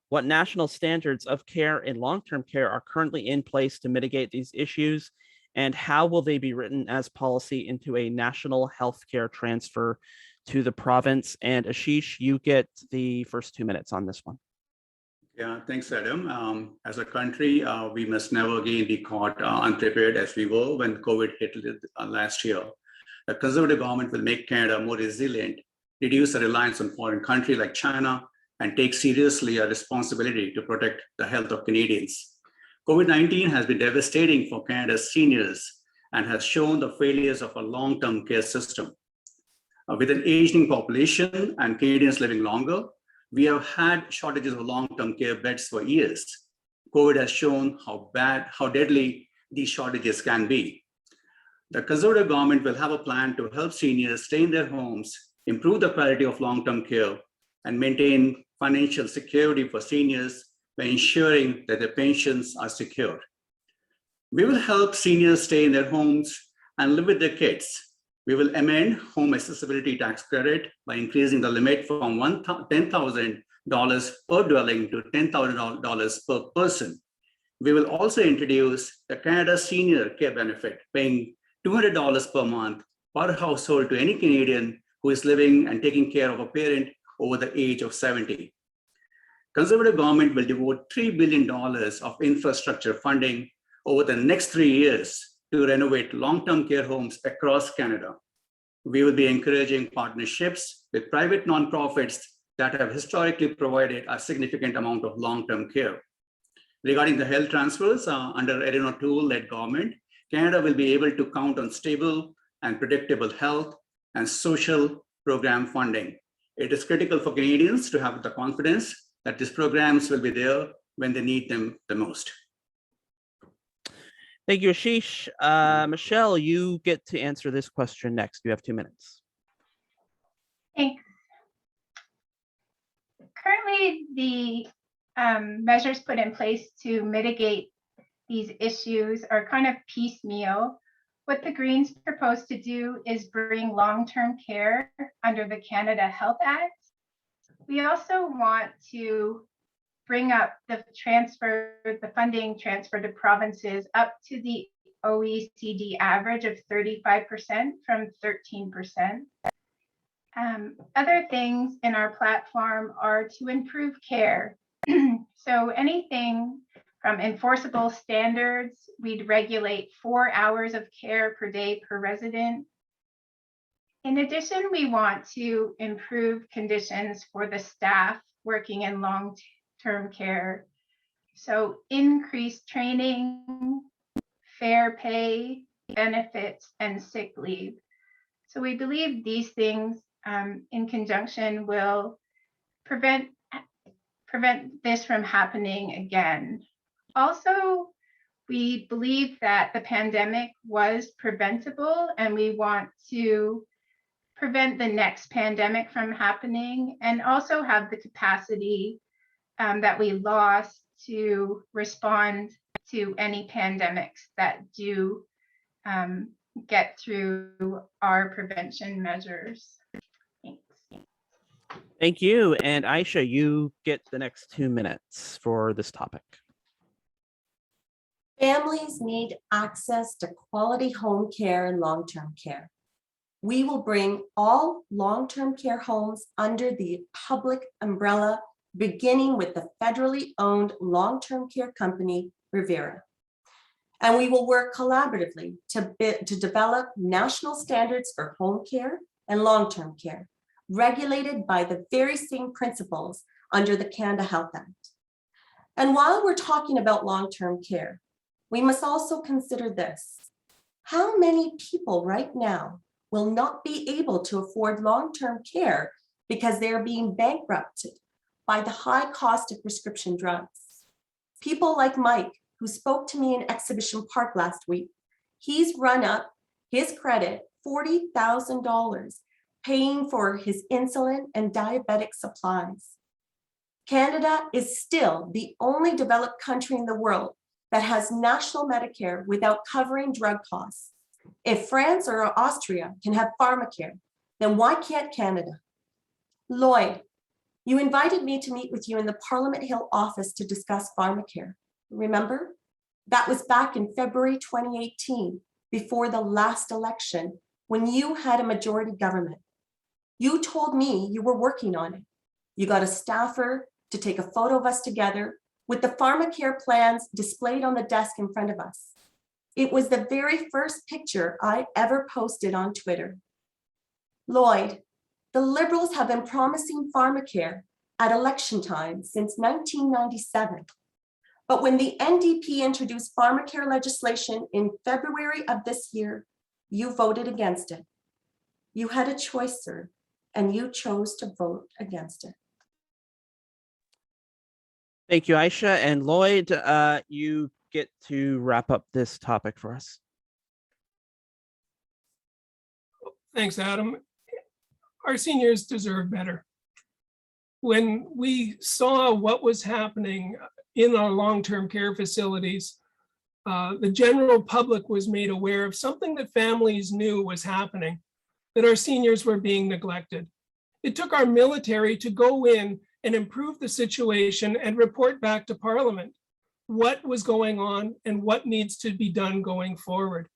What national standards of care in long-term care are currently in place to mitigate these issues, and how will they be written as policy into a national healthcare transfer to the province? And Ashish, you get the first 2 minutes on this one. Yeah, thanks, Adam. As a country, we must never again be caught unprepared as we were when COVID hit last year. The Conservative government will make Canada more resilient, reduce the reliance on foreign countries like China, and take seriously a responsibility to protect the health of Canadians. COVID-19 has been devastating for Canada's seniors and has shown the failures of a long-term care system. With an aging population and Canadians living longer, we have had shortages of long-term care beds for years. COVID has shown how deadly these shortages can be. The Conservative government will have a plan to help seniors stay in their homes, improve the quality of long-term care, and maintain financial security for seniors by ensuring that their pensions are secure. We will help seniors stay in their homes and live with their kids. We will amend home accessibility tax credit by increasing the limit from $10,000 per dwelling to $10,000 per person. We will also introduce the Canada Senior Care Benefit, paying $200 per month per household to any Canadian who is living and taking care of a parent over the age of 70. Conservative government will devote $3 billion of infrastructure funding over the next 3 years to renovate long-term care homes across Canada. We will be encouraging partnerships with private nonprofits that have historically provided a significant amount of long-term care. Regarding the health transfers, under Erin O'Toole-led government, Canada will be able to count on stable and predictable health and social program funding. It is critical for Canadians to have the confidence that these programs will be there when they need them the most. Thank you, Ashish. Michelle, you get to answer this question next. You have 2 minutes. Thanks. Currently, the measures put in place to mitigate these issues are kind of piecemeal. What the Greens propose to do is bring long-term care under the Canada Health Act. We also want to bring up the funding transfer to provinces up to the OECD average of 35% from 13%. Other things in our platform are to improve care. So anything from enforceable standards, we'd regulate 4 hours of care per day per resident. In addition, we want to improve conditions for the staff working in long-term care. So increased training, fair pay, benefits, and sick leave. So we believe these things in conjunction will prevent this from happening again. Also, we believe that the pandemic was preventable, and we want to prevent the next pandemic from happening, and also have the capacity that we lost to respond to any pandemics that do get through our prevention measures. Thanks. Thank you. And Aisha, you get the next 2 minutes for this topic. Families need access to quality home care and long-term care. We will bring all long-term care homes under the public umbrella, beginning with the federally owned long-term care company, Rivera. And we will work collaboratively to develop national standards for home care and long-term care, regulated by the very same principles under the Canada Health Act. And while we're talking about long-term care, we must also consider this. How many people right now will not be able to afford long-term care because they're being bankrupted by the high cost of prescription drugs? People like Mike, who spoke to me in Exhibition Park last week, he's run up his credit $40,000 paying for his insulin and diabetic supplies. Canada is still the only developed country in the world that has national Medicare without covering drug costs. If France or Austria can have Pharmacare, then why can't Canada? Lloyd, you invited me to meet with you in the Parliament Hill office to discuss Pharmacare. Remember? That was back in February 2018, before the last election, when you had a majority government. You told me you were working on it. You got a staffer to take a photo of us together with the Pharmacare plans displayed on the desk in front of us. It was the very first picture I ever posted on Twitter. Lloyd, the Liberals have been promising Pharmacare at election time since 1997. But when the NDP introduced Pharmacare legislation in February of this year, you voted against it. You had a choice, sir, and you chose to vote against it. Thank you, Aisha. And Lloyd, you get to wrap up this topic for us. Thanks, Adam. Our seniors deserve better. When we saw what was happening in our long-term care facilities, the general public was made aware of something that families knew was happening, that our seniors were being neglected. It took our military to go in and improve the situation and report back to Parliament what was going on and what needs to be done going forward.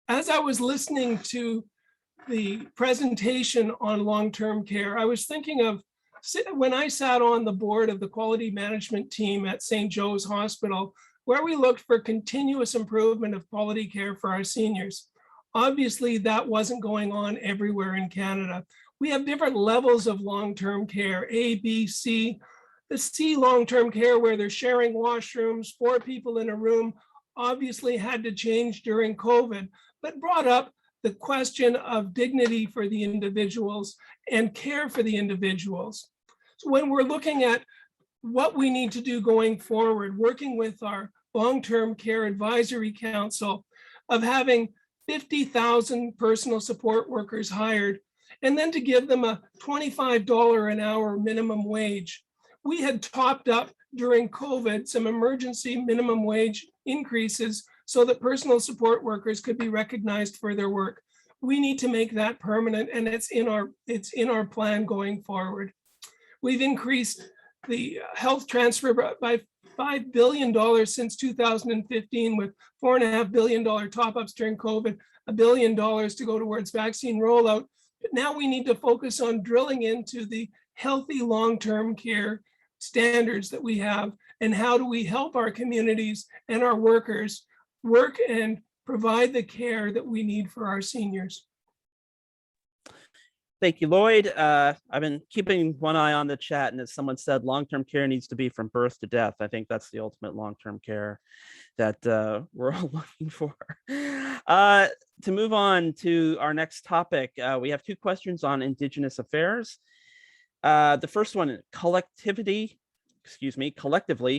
As I was listening to the presentation on long-term care, I was thinking of when I sat on the board of the quality management team at St. Joe's Hospital, where we looked for continuous improvement of quality care for our seniors. Obviously, that wasn't going on everywhere in Canada. We have different levels of long-term care, A, B, C. The C long-term care, where they're sharing washrooms, 4 people in a room, obviously had to change during COVID, but brought up the question of dignity for the individuals and care for the individuals. So when we're looking at what we need to do going forward, working with our long-term care advisory council of having 50,000 personal support workers hired, and then to give them a $25 an hour minimum wage. We had topped up during COVID some emergency minimum wage increases so that personal support workers could be recognized for their work. We need to make that permanent, and it's in our plan going forward. We've increased the health transfer by $5 billion since 2015, with $4.5 billion top-ups during COVID, $1 billion to go towards vaccine rollout. But now we need to focus on drilling into the healthy long-term care standards that we have, and how do we help our communities and our workers work and provide the care that we need for our seniors. Thank you, Lloyd. I've been keeping one eye on the chat, and as someone said, long-term care needs to be from birth to death. I think that's the ultimate long-term care that we're all looking for. To move on to our next topic, we have two questions on Indigenous affairs. The first one, collectively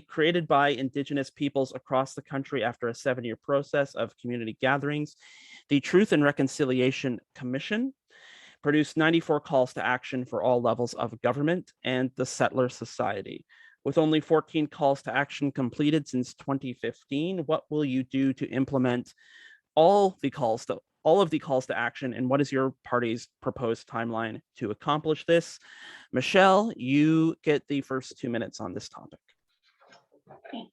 created by Indigenous peoples across the country after a 7-year process of community gatherings, the Truth and Reconciliation Commission produced 94 calls to action for all levels of government and the settler society. With only 14 calls to action completed since 2015, what will you do to implement all of the calls to action, and what is your party's proposed timeline to accomplish this? Michelle, you get the first 2 minutes on this topic. Thanks.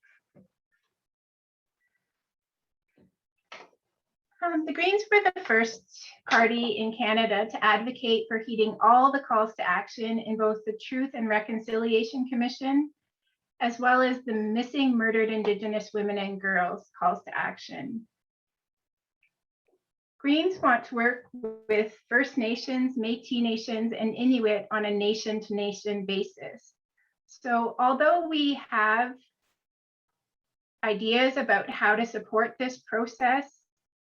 The Greens were the first party in Canada to advocate for heeding all the calls to action in both the Truth and Reconciliation Commission, as well as the Missing Murdered Indigenous Women and Girls calls to action. Greens want to work with First Nations, Métis Nations, and Inuit on a nation-to-nation basis. So although we have ideas about how to support this process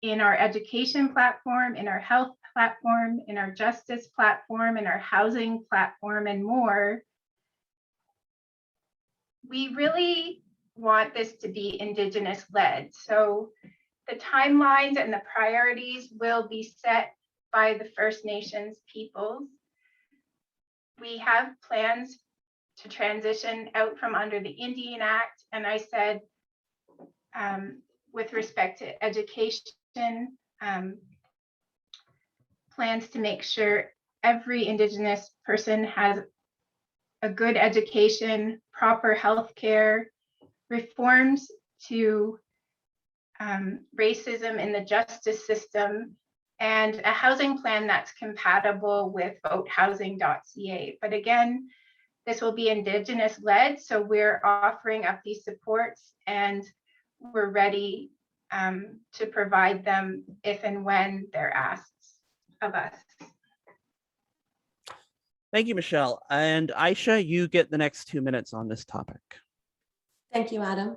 in our education platform, in our health platform, in our justice platform, in our housing platform, and more, we really want this to be Indigenous-led. So the timelines and the priorities will be set by the First Nations peoples. We have plans to transition out from under the Indian Act, and I said, with respect to education, plans to make sure every Indigenous person has a good education, proper health care, reforms to racism in the justice system, and a housing plan that's compatible with votehousing.ca. But again, this will be Indigenous led, so we're offering up these supports, and we're ready to provide them if and when they're asked of us. Thank you, Michelle. And Aisha, you get the next 2 minutes on this topic. Thank you, Adam.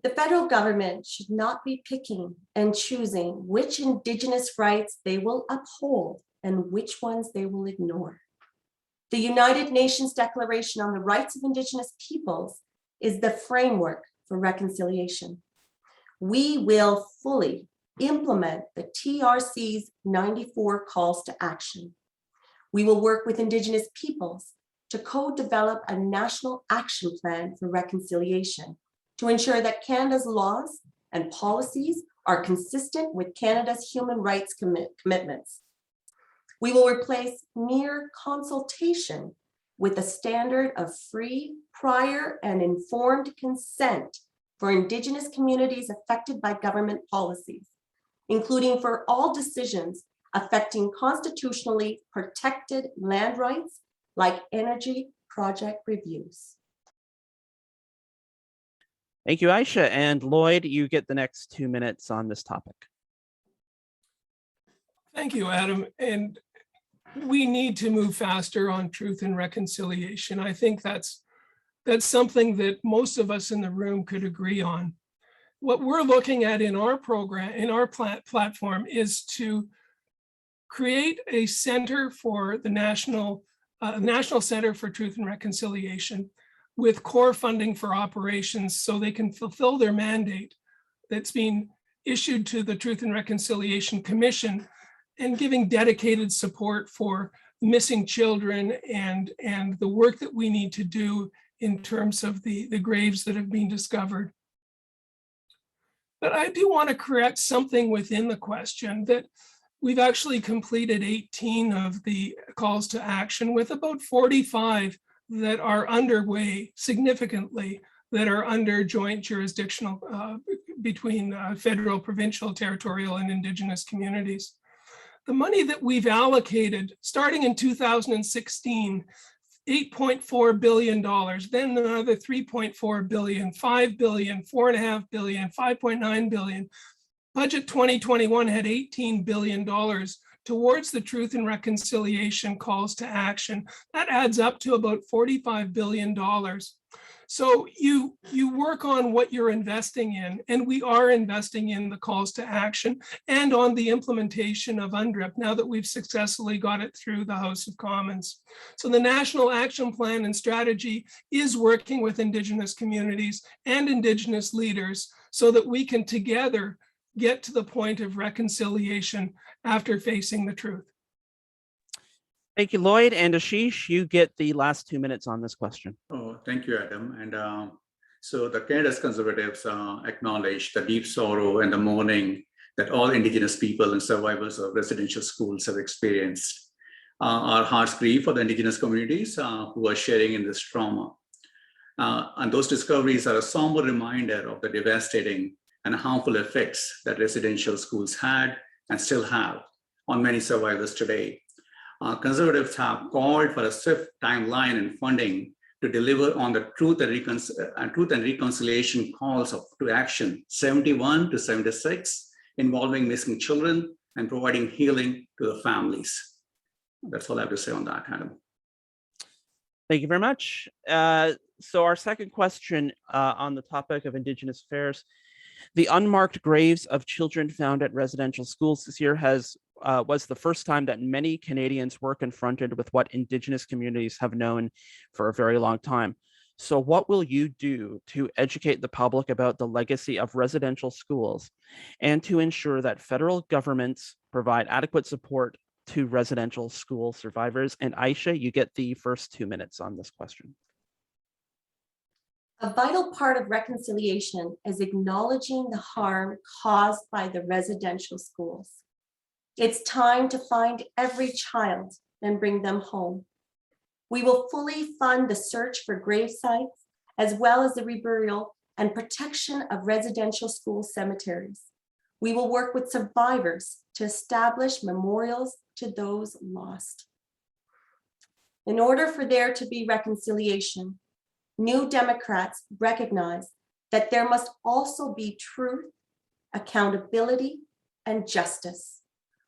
The federal government should not be picking and choosing which Indigenous rights they will uphold and which ones they will ignore. The United Nations Declaration on the Rights of Indigenous Peoples is the framework for reconciliation. We will fully implement the TRC's 94 calls to action. We will work with Indigenous peoples to co-develop a national action plan for reconciliation to ensure that Canada's laws and policies are consistent with Canada's human rights commitments. We will replace mere consultation with a standard of free, prior, and informed consent for Indigenous communities affected by government policies, including for all decisions affecting constitutionally protected land rights like energy project reviews. Thank you, Aisha. And Lloyd, you get the next 2 minutes on this topic. Thank you, Adam. And we need to move faster on truth and reconciliation. I think that's something that most of us in the room could agree on. What we're looking at in our program, in our platform, is to create a center for the National Center for Truth and Reconciliation with core funding for operations so they can fulfill their mandate that's been issued to the Truth and Reconciliation Commission, and giving dedicated support for missing children and the work that we need to do in terms of the graves that have been discovered. But I do want to correct something within the question, that we've actually completed 18 of the calls to action, with about 45 that are underway significantly, that are under joint jurisdictional between federal, provincial, territorial, and Indigenous communities. The money that we've allocated starting in 2016, $8.4 billion, then another $3.4 billion, $5 billion, $4.5 billion, $5.9 billion. Budget 2021 had $18 billion towards the Truth and Reconciliation calls to action. That adds up to about $45 billion. So you work on what you're investing in, and we are investing in the calls to action and on the implementation of UNDRIP now that we've successfully got it through the House of Commons. So the National Action Plan and Strategy is working with Indigenous communities and Indigenous leaders so that we can together get to the point of reconciliation after facing the truth. Thank you, Lloyd. And Ashish, you get the last 2 minutes on this question. Oh, thank you, Adam. And so the Canada's Conservatives acknowledge the deep sorrow and the mourning that all Indigenous people and survivors of residential schools have experienced. Our hearts grieve for the Indigenous communities who are sharing in this trauma. And those discoveries are a somber reminder of the devastating and harmful effects that residential schools had and still have on many survivors today. Conservatives have called for a swift timeline and funding to deliver on the Truth and Reconciliation calls to action 71 to 76 involving missing children and providing healing to the families. That's all I have to say on that, Adam. Thank you very much. So our second question on the topic of Indigenous affairs. The unmarked graves of children found at residential schools this year was the first time that many Canadians were confronted with what Indigenous communities have known for a very long time. So what will you do to educate the public about the legacy of residential schools and to ensure that federal governments provide adequate support to residential school survivors? And Aisha, you get the first 2 minutes on this question. A vital part of reconciliation is acknowledging the harm caused by the residential schools. It's time to find every child and bring them home. We will fully fund the search for grave sites, as well as the reburial and protection of residential school cemeteries. We will work with survivors to establish memorials to those lost. In order for there to be reconciliation, New Democrats recognize that there must also be truth, accountability, and justice.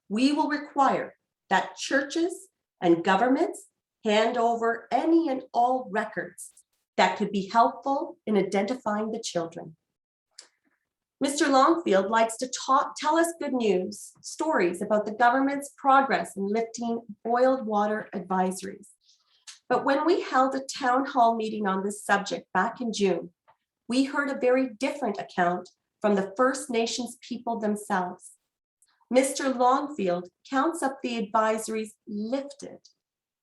We will require that churches and governments hand over any and all records that could be helpful in identifying the children. Mr. Longfield likes to tell us good news, stories about the government's progress in lifting boiled water advisories. But when we held a town hall meeting on this subject back in June, we heard a very different account from the First Nations people themselves. Mr. Longfield counts up the advisories lifted,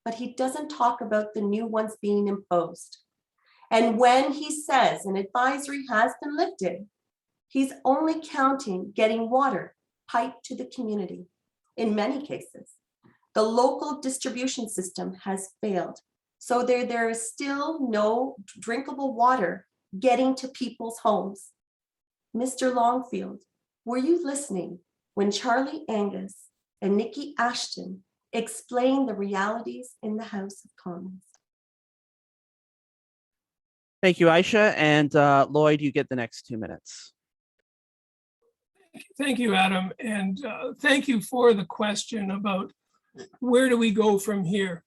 but he doesn't talk about the new ones being imposed. And when he says an advisory has been lifted, he's only counting getting water piped to the community. In many cases, the local distribution system has failed. So there is still no drinkable water getting to people's homes. Mr. Longfield, were you listening when Charlie Angus and Nikki Ashton explained the realities in the House of Commons? Thank you, Aisha. And Lloyd, you get the next 2 minutes. Thank you, Adam. And thank you for the question about where do we go from here?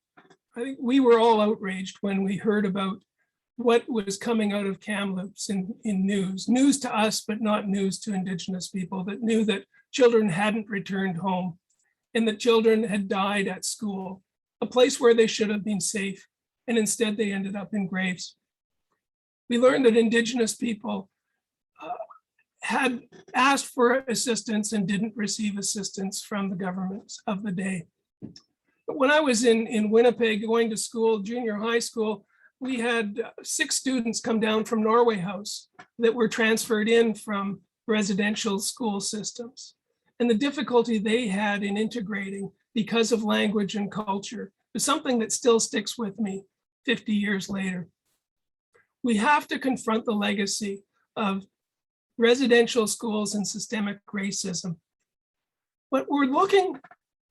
I think we were all outraged when we heard about what was coming out of Kamloops in news to us, but not news to Indigenous people that knew that children hadn't returned home and that children had died at school, a place where they should have been safe, and instead they ended up in graves. We learned that Indigenous people had asked for assistance and didn't receive assistance from the governments of the day. But when I was in Winnipeg going to school, junior high school, we had 6 students come down from Norway House that were transferred in from residential school systems and the difficulty they had in integrating because of language and culture is something that still sticks with me 50 years later. We have to confront the legacy of residential schools and systemic racism. What we're looking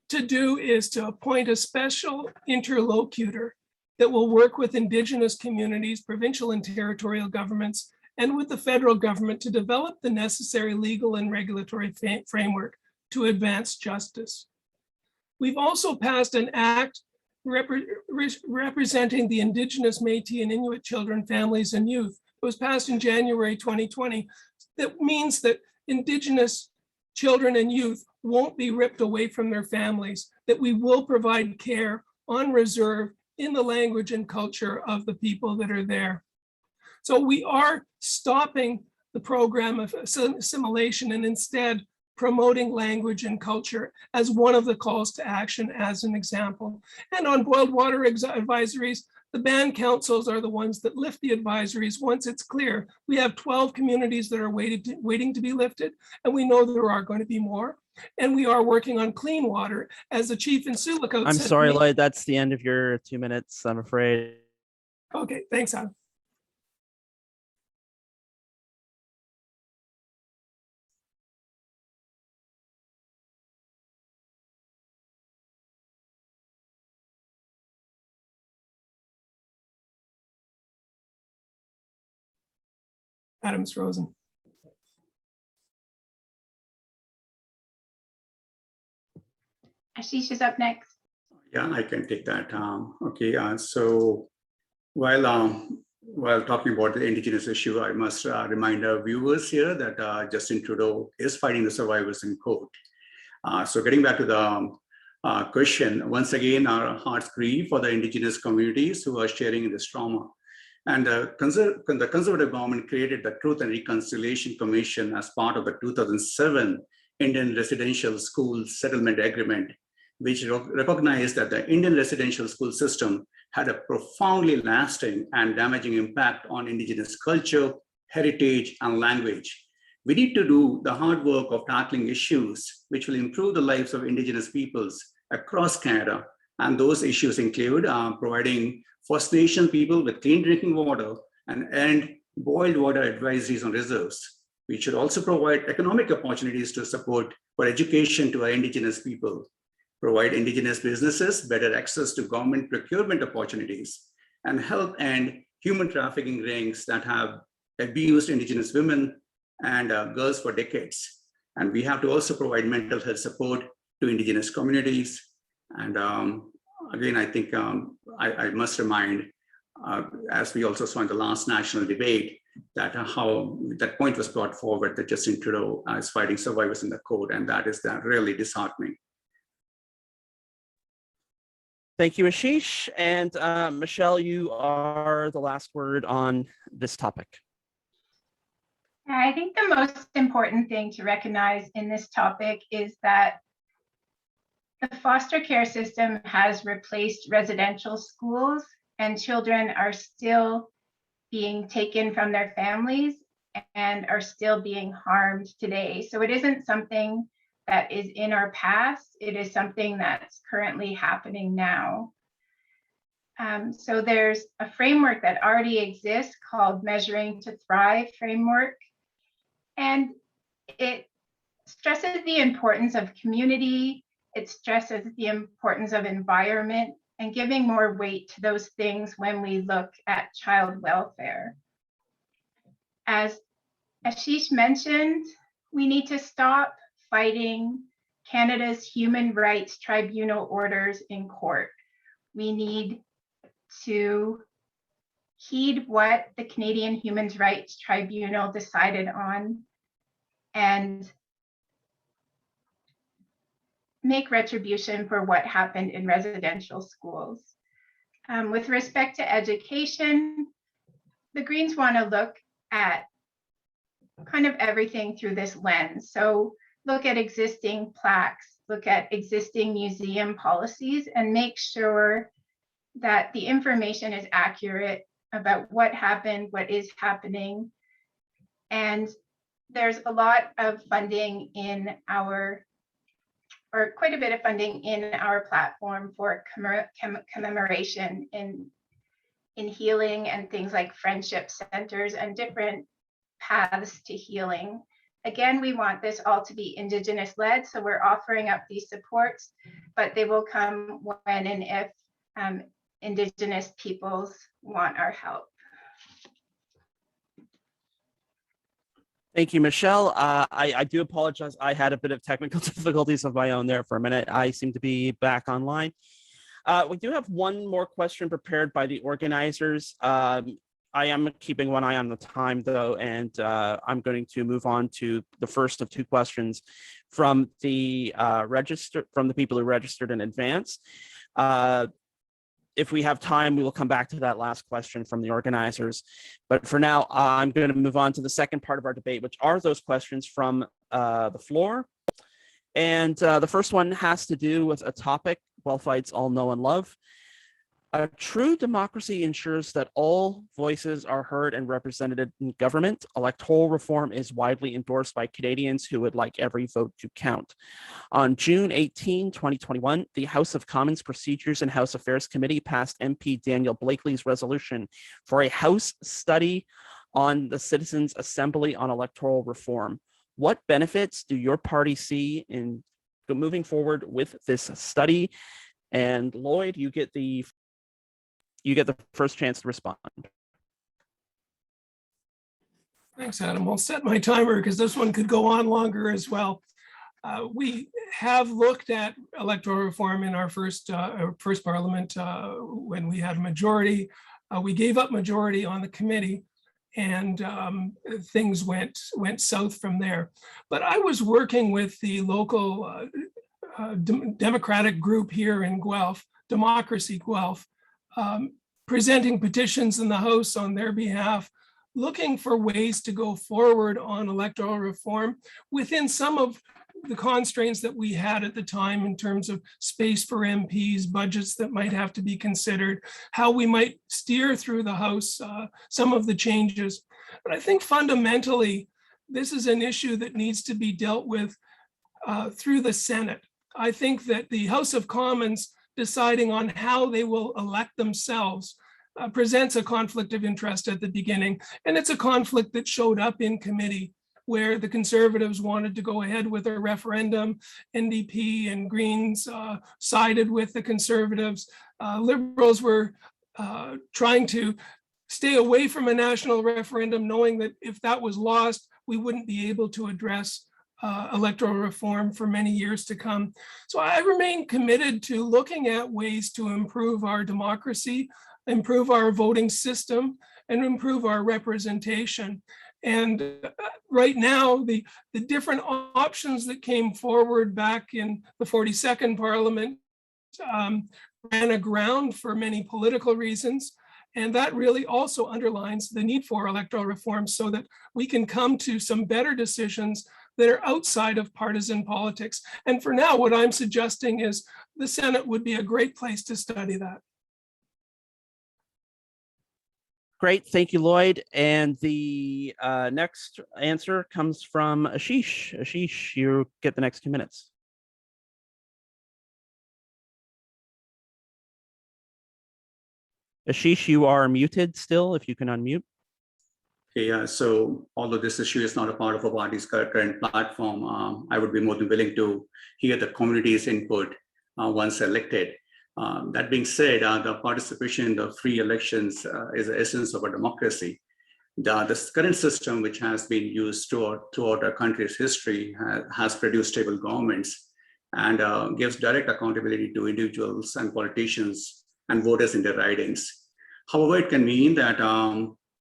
to do is to appoint a special interlocutor that will work with Indigenous communities, provincial and territorial governments, and with the federal government to develop the necessary legal and regulatory framework to advance justice. We've also passed an act representing the Indigenous, Métis, and Inuit children, families, and youth. It was passed in January 2020. That means that Indigenous children and youth won't be ripped away from their families, that we will provide care on reserve in the language and culture of the people that are there. So we are stopping the program of assimilation and instead promoting language and culture as one of the calls to action, as an example. And on boiled water advisories, the band councils are the ones that lift the advisories once it's clear. We have 12 communities that are waiting to be lifted, and we know there are going to be more. And we are working on clean water, as the chief in Sioux Lookout I'm said. sorry, Lloyd, that's the end of your 2 minutes, I'm afraid. Okay, thanks, Adam. Adam's frozen. Ashish is up next. Yeah, I can take that. Okay, so while talking about the Indigenous issue, I must remind our viewers here that Justin Trudeau is fighting the survivors in court. So getting back to the question, once again, our hearts grieve for the Indigenous communities who are sharing in this trauma. And the conservative government created the Truth and Reconciliation Commission as part of the 2007 Indian Residential School Settlement Agreement, which recognized that the Indian residential school system had a profoundly lasting and damaging impact on Indigenous culture, heritage, and language. We need to do the hard work of tackling issues which will improve the lives of Indigenous peoples across Canada. And those issues include providing First Nation people with clean drinking water and end boiled water advisories on reserves. We should also provide economic opportunities to support for education to our Indigenous people, provide Indigenous businesses better access to government procurement opportunities, and help end human trafficking rings that have abused Indigenous women and girls for decades. And we have to also provide mental health support to Indigenous communities. And again, I think I must remind, as we also saw in the last national debate, that how that point was brought forward that Justin Trudeau is fighting survivors in the court, and that is really disheartening. Thank you, Ashish. And Michelle, you are the last word on this topic. I think the most important thing to recognize in this topic is that the foster care system has replaced residential schools, and children are still being taken from their families and are still being harmed today. So it isn't something that is in our past, it is something that's currently happening now. So there's a framework that already exists called Measuring to Thrive framework, and it stresses the importance of community, it stresses the importance of environment, and giving more weight to those things when we look at child welfare. As Ashish mentioned, we need to stop fighting Canada's Human Rights Tribunal orders in court. We need to heed what the Canadian Human Rights Tribunal decided on and make retribution for what happened in residential schools. With respect to education, the Greens want to look at kind of everything through this lens. So look at existing plaques, look at existing museum policies, and make sure that the information is accurate about what happened, what is happening, and there's a lot of funding in our, or quite a bit of funding in our platform for commemoration in healing and things like friendship centers and different paths to healing. Again, we want this all to be Indigenous led, so we're offering up these supports, but they will come when and if Indigenous peoples want our help. Thank you, Michelle. I do apologize. I had a bit of technical difficulties of my own there for a minute. I seem to be back online. We do have one more question prepared by the organizers. I am keeping one eye on the time, though, and I'm going to move on to the first of two questions from the people who registered in advance. If we have time, we will come back to that last question from the organizers. But for now, I'm going to move on to the second part of our debate, which are those questions from the floor. And the first one has to do with a topic Guelphites all know and love. A true democracy ensures that all voices are heard and represented in government. Electoral reform is widely endorsed by Canadians who would like every vote to count. On June 18, 2021, the House of Commons Procedures and House Affairs Committee passed MP Daniel Blakely's resolution for a House study on the Citizens' Assembly on electoral reform. What benefits do your party see in moving forward with this study? And Lloyd, you get the first chance to respond. Thanks, Adam. I'll set my timer because this one could go on longer as well. We have looked at electoral reform in our first parliament when we had a majority. We gave up majority on the committee, and things went south from there. But I was working with the local Democratic group here in Guelph, Democracy Guelph, presenting petitions in the House on their behalf, looking for ways to go forward on electoral reform within some of the constraints that we had at the time in terms of space for MPs, budgets that might have to be considered, how we might steer through the House some of the changes. But I think fundamentally, this is an issue that needs to be dealt with through the Senate. I think that the House of Commons deciding on how they will elect themselves presents a conflict of interest at the beginning. And it's a conflict that showed up in committee where the Conservatives wanted to go ahead with a referendum. NDP and Greens sided with the Conservatives. Liberals were trying to stay away from a national referendum, knowing that if that was lost, we wouldn't be able to address electoral reform for many years to come. So I remain committed to looking at ways to improve our democracy, improve our voting system, and improve our representation. And right now, the different options that came forward back in the 42nd Parliament ran aground for many political reasons. And that really also underlines the need for electoral reform so that we can come to some better decisions that are outside of partisan politics. And for now, what I'm suggesting is the Senate would be a great place to study that. Great, thank you, Lloyd. And the next answer comes from Ashish. Ashish, you get the next 2 minutes. Ashish, you are muted still, if you can unmute. Okay, yeah, so although this issue is not a part of a party's current platform, I would be more than willing to hear the community's input once elected. That being said, the participation in the free elections is the essence of a democracy. The current system, which has been used throughout our country's history, has produced stable governments and gives direct accountability to individuals and politicians and voters in their ridings. However, it can mean that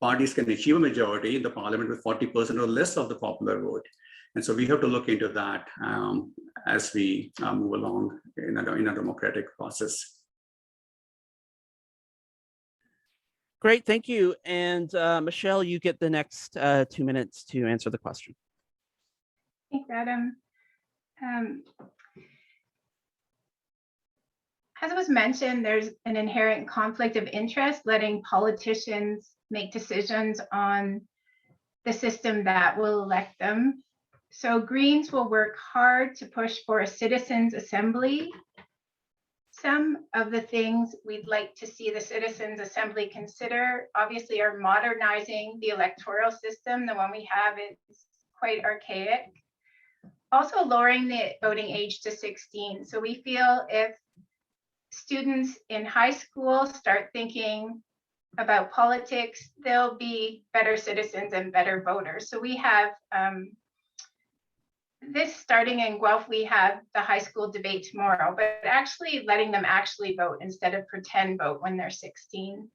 parties can achieve a majority in the parliament with 40% or less of the popular vote. And so we have to look into that as we move along in a democratic process. Great, thank you. And Michelle, you get the next 2 minutes to answer the question. Thanks, Adam. As was mentioned, there's an inherent conflict of interest letting politicians make decisions on the system that will elect them. So Greens will work hard to push for a citizens' assembly. Some of the things we'd like to see the Citizens Assembly consider, obviously, are modernizing the electoral system. The one we have is quite archaic. Also lowering the voting age to 16. So we feel if students in high school start thinking about politics, they'll be better citizens and better voters. So we have this starting in Guelph, we have the high school debate tomorrow, but actually letting them actually vote instead of pretend vote when they're 16.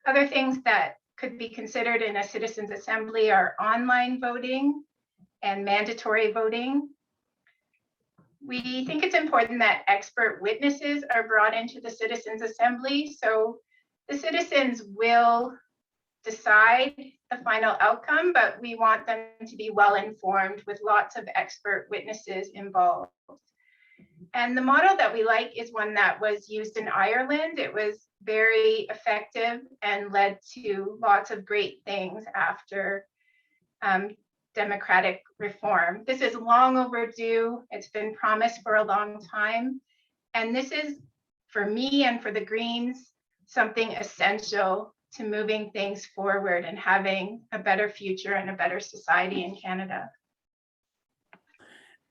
Other things that could be considered in a citizens assembly are online voting and mandatory voting. We think it's important that expert witnesses are brought into the citizens assembly. So the citizens will decide the final outcome, but we want them to be well informed with lots of expert witnesses involved. And the model that we like is one that was used in Ireland. It was very effective and led to lots of great things after democratic reform. This is long overdue. It's been promised for a long time. And this is, for me and for the Greens, something essential to moving things forward and having a better future and a better society in Canada.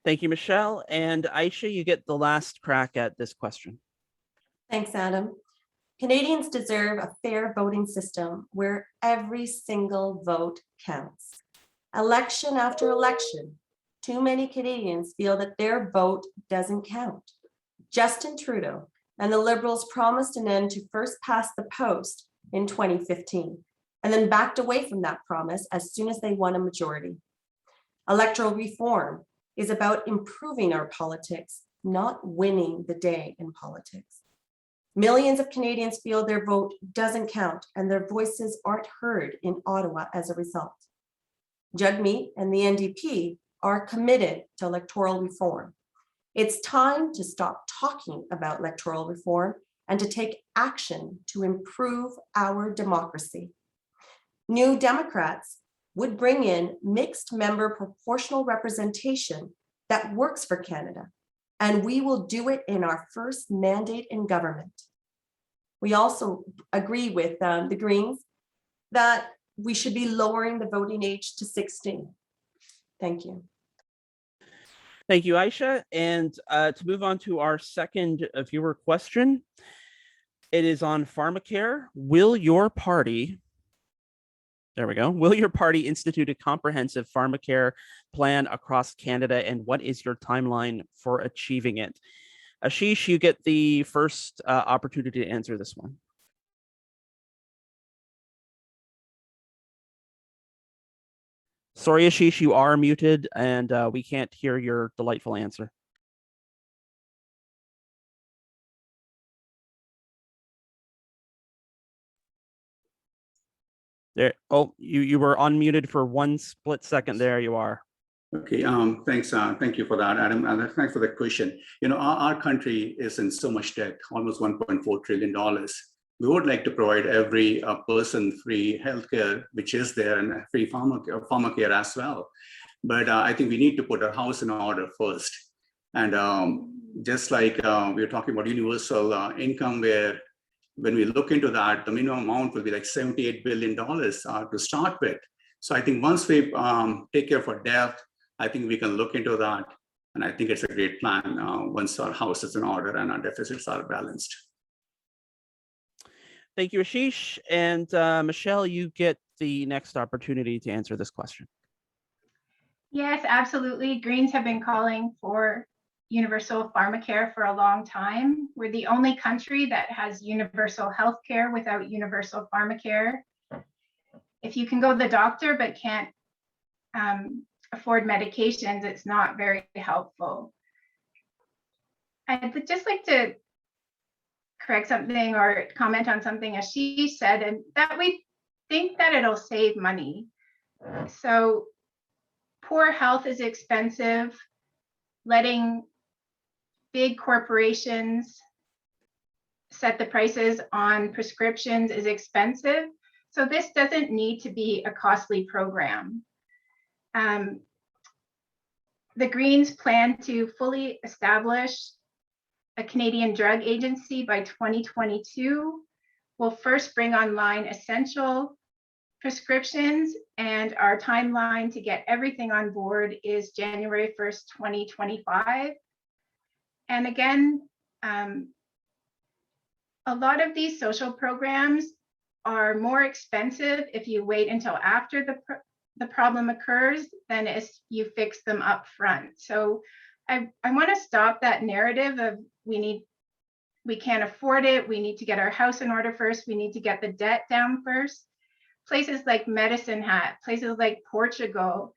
Thank you, Michelle. And Aisha, you get the last crack at this question. Thanks, Adam. Canadians deserve a fair voting system where every single vote counts. Election after election, too many Canadians feel that their vote doesn't count. Justin Trudeau and the Liberals promised an end to first past the post in 2015, and then backed away from that promise as soon as they won a majority. Electoral reform is about improving our politics, not winning the day in politics. Millions of Canadians feel their vote doesn't count and their voices aren't heard in Ottawa as a result. Jagmeet and the NDP are committed to electoral reform. It's time to stop talking about electoral reform and to take action to improve our democracy. New Democrats would bring in mixed member proportional representation that works for Canada, and we will do it in our first mandate in government. We also agree with the Greens that we should be lowering the voting age to 16. Thank you. Thank you, Aisha. And to move on to our second viewer question, it is on Pharmacare. Will your party institute a comprehensive Pharmacare plan across Canada, and what is your timeline for achieving it? Ashish, you get the first opportunity to answer this one. Sorry, Ashish, you are muted and we can't hear your delightful answer. There. Oh, you were unmuted for one split second. There you are. Okay, thanks. Thank you for that, Adam. And thanks for the question. You know, our country is in so much debt, almost $1.4 trillion. We would like to provide every person free healthcare, which is there, and free pharmacare as well. But I think we need to put our house in order first. And just like we were talking about universal income, where when we look into that, the minimum amount will be like $78 billion to start with. So I think once we take care of our debt, I think we can look into that. And I think it's a great plan once our house is in order and our deficits are balanced. Thank you, Ashish. And Michelle, you get the next opportunity to answer this question. Yes, absolutely. Greens have been calling for universal pharmacare for a long time. We're the only country that has universal health care without universal pharmacare. If you can go to the doctor but can't afford medications, it's not very helpful. I'd just like to correct something or comment on something Ashish said, and that we think that it'll save money. So poor health is expensive. Letting big corporations set the prices on prescriptions is expensive. So this doesn't need to be a costly program. The Greens plan to fully establish a Canadian Drug Agency by 2022. We'll first bring online essential prescriptions, and our timeline to get everything on board is January 1st, 2025. And again, a lot of these social programs are more expensive if you wait until after the problem occurs than if you fix them up front. So I want to stop that narrative of we can't afford it, we need to get our house in order first, we need to get the debt down first. Places like Medicine Hat, places like Portugal,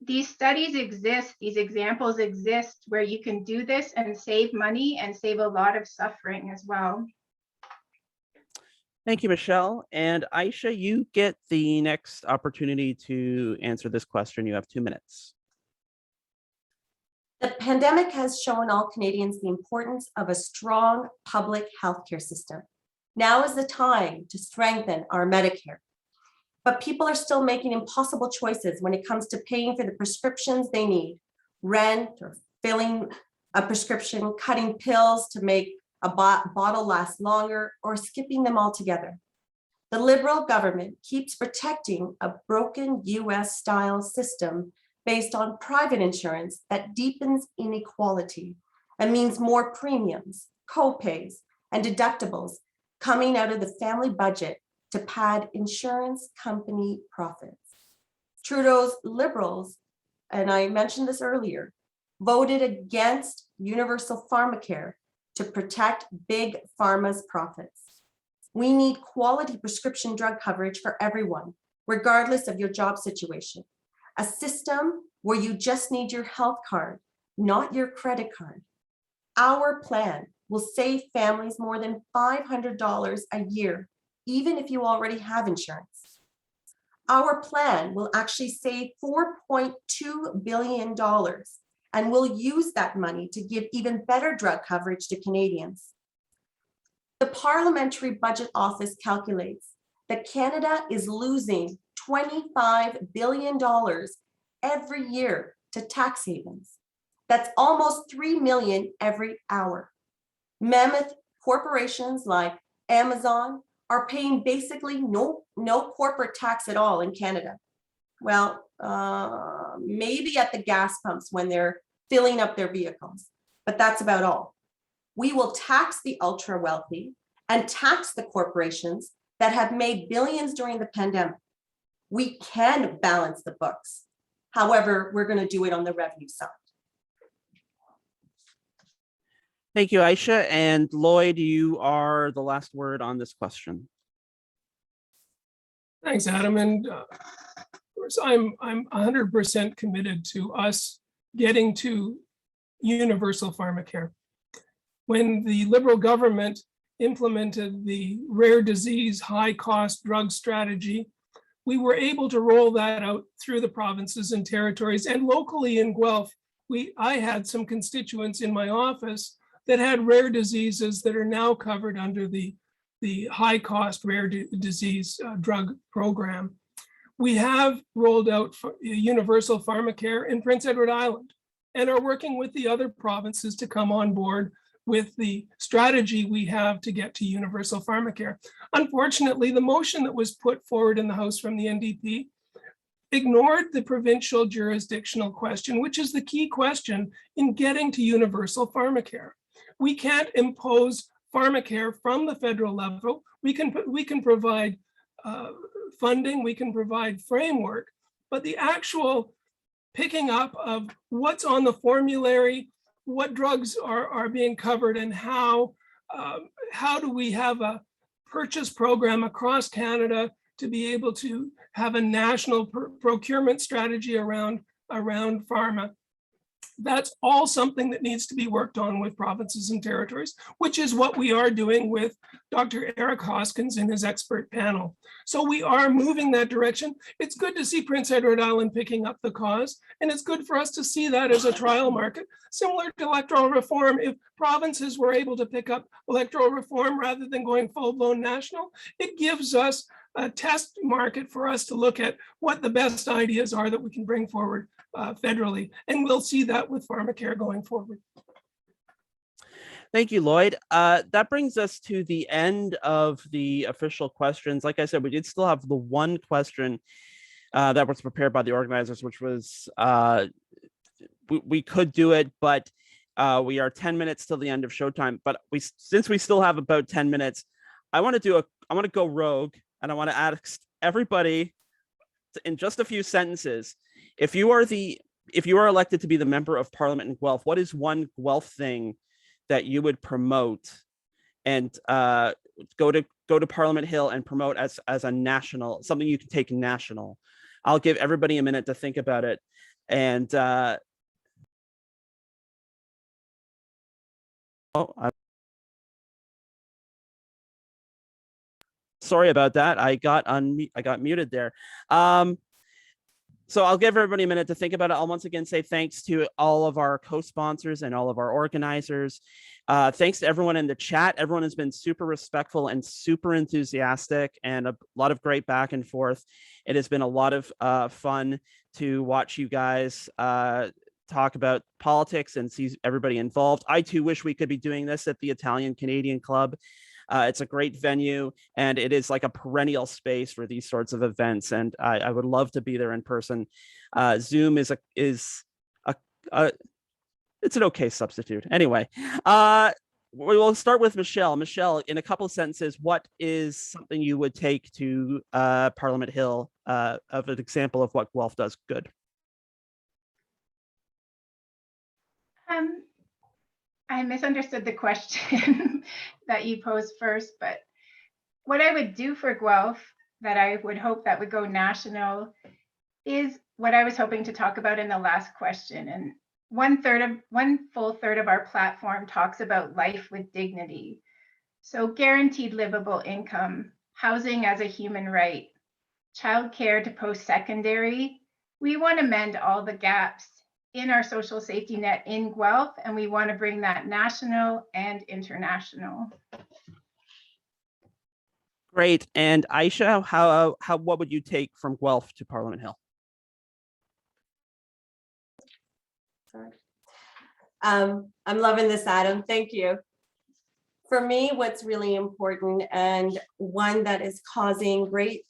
these studies exist, these examples exist where you can do this and save money and save a lot of suffering as well. Thank you, Michelle. And Aisha, you get the next opportunity to answer this question. You have 2 minutes. The pandemic has shown all Canadians the importance of a strong public healthcare system. Now is the time to strengthen our Medicare. But people are still making impossible choices when it comes to paying for the prescriptions they need, rent or filling a prescription, cutting pills to make a bottle last longer, or skipping them altogether. The Liberal government keeps protecting a broken US-style system based on private insurance that deepens inequality and means more premiums, co-pays, and deductibles coming out of the family budget to pad insurance company profits. Trudeau's Liberals, and I mentioned this earlier, voted against universal pharmacare to protect big pharma's profits. We need quality prescription drug coverage for everyone, regardless of your job situation. A system where you just need your health card, not your credit card. Our plan will save families more than $500 a year, even if you already have insurance. Our plan will actually save $4.2 billion, and we'll use that money to give even better drug coverage to Canadians. The Parliamentary Budget Office calculates that Canada is losing $25 billion every year to tax havens. That's almost 3 million every hour. Mammoth corporations like Amazon are paying basically no corporate tax at all in Canada. Well, maybe at the gas pumps when they're filling up their vehicles, but that's about all. We will tax the ultra wealthy and tax the corporations that have made billions during the pandemic. We can balance the books. However, we're going to do it on the revenue side. Thank you, Aisha. And Lloyd, you are the last word on this question. Thanks, Adam. And of course, I'm 100% committed to us getting to universal pharmacare. When the Liberal government implemented the rare disease high cost drug strategy, we were able to roll that out through the provinces and territories, and locally in Guelph, I had some constituents in my office that had rare diseases that are now covered under the high cost rare disease drug program. We have rolled out universal pharmacare in Prince Edward Island and are working with the other provinces to come on board with the strategy we have to get to universal pharmacare. Unfortunately, the motion that was put forward in the House from the NDP ignored the provincial jurisdictional question, which is the key question in getting to universal pharmacare. We can't impose pharmacare from the federal level. We can provide funding, we can provide framework, but the actual picking up of what's on the formulary, what drugs are being covered, and how do we have a purchase program across Canada to be able to have a national procurement strategy around pharma. That's all something that needs to be worked on with provinces and territories, which is what we are doing with Dr. Eric Hoskins and his expert panel. So we are moving that direction. It's good to see Prince Edward Island picking up the cause, and it's good for us to see that as a trial market, similar to electoral reform. If provinces were able to pick up electoral reform rather than going full-blown national, it gives us a test market for us to look at what the best ideas are that we can bring forward federally. And we'll see that with Pharmacare going forward. Thank you, Lloyd. That brings us to the end of the official questions. Like I said, we did still have the one question that was prepared by the organizers, which was we could do it, but we are 10 minutes till the end of showtime. But since we still have about 10 minutes, I want to go rogue, and I want to ask everybody in just a few sentences, if you are elected to be the member of parliament in Guelph, what is one Guelph thing that you would promote and go to Parliament Hill and promote as a national, something you can take national? I'll give everybody a minute to think about it. And sorry about that. I got muted there. So I'll give everybody a minute to think about it. I'll once again say thanks to all of our co-sponsors and all of our organizers. Thanks to everyone in the chat. Everyone has been super respectful and super enthusiastic, and a lot of great back and forth. It has been a lot of fun to watch you guys talk about politics and see everybody involved. I too wish we could be doing this at the Italian Canadian Club. It's a great venue, and it is like a perennial space for these sorts of events. And I would love to be there in person. Zoom is it's an okay substitute. Anyway, we will start with Michelle. Michelle, in a couple of sentences, what is something you would take to Parliament Hill of an example of what Guelph does good? I misunderstood the question that you posed first, but what I would do for Guelph that I would hope that would go national is what I was hoping to talk about in the last question. And one full third of our platform talks about life with dignity. So guaranteed livable income, housing as a human right, childcare to post-secondary. We want to mend all the gaps in our social safety net in Guelph, and we want to bring that national and international. Great. And Aisha, what would you take from Guelph to Parliament Hill? Sorry. I'm loving this, Adam. Thank you. For me, what's really important, and one that is causing great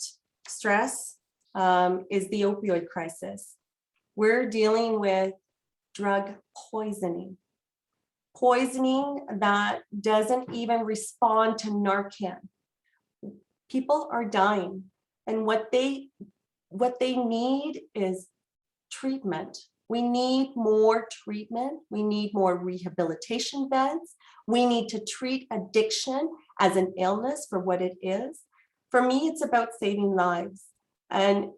stress, is the opioid crisis. We're dealing with drug poisoning that doesn't even respond to Narcan. People are dying, and what they need is treatment. We need more treatment. We need more rehabilitation beds. We need to treat addiction as an illness for what it is. For me, it's about saving lives. And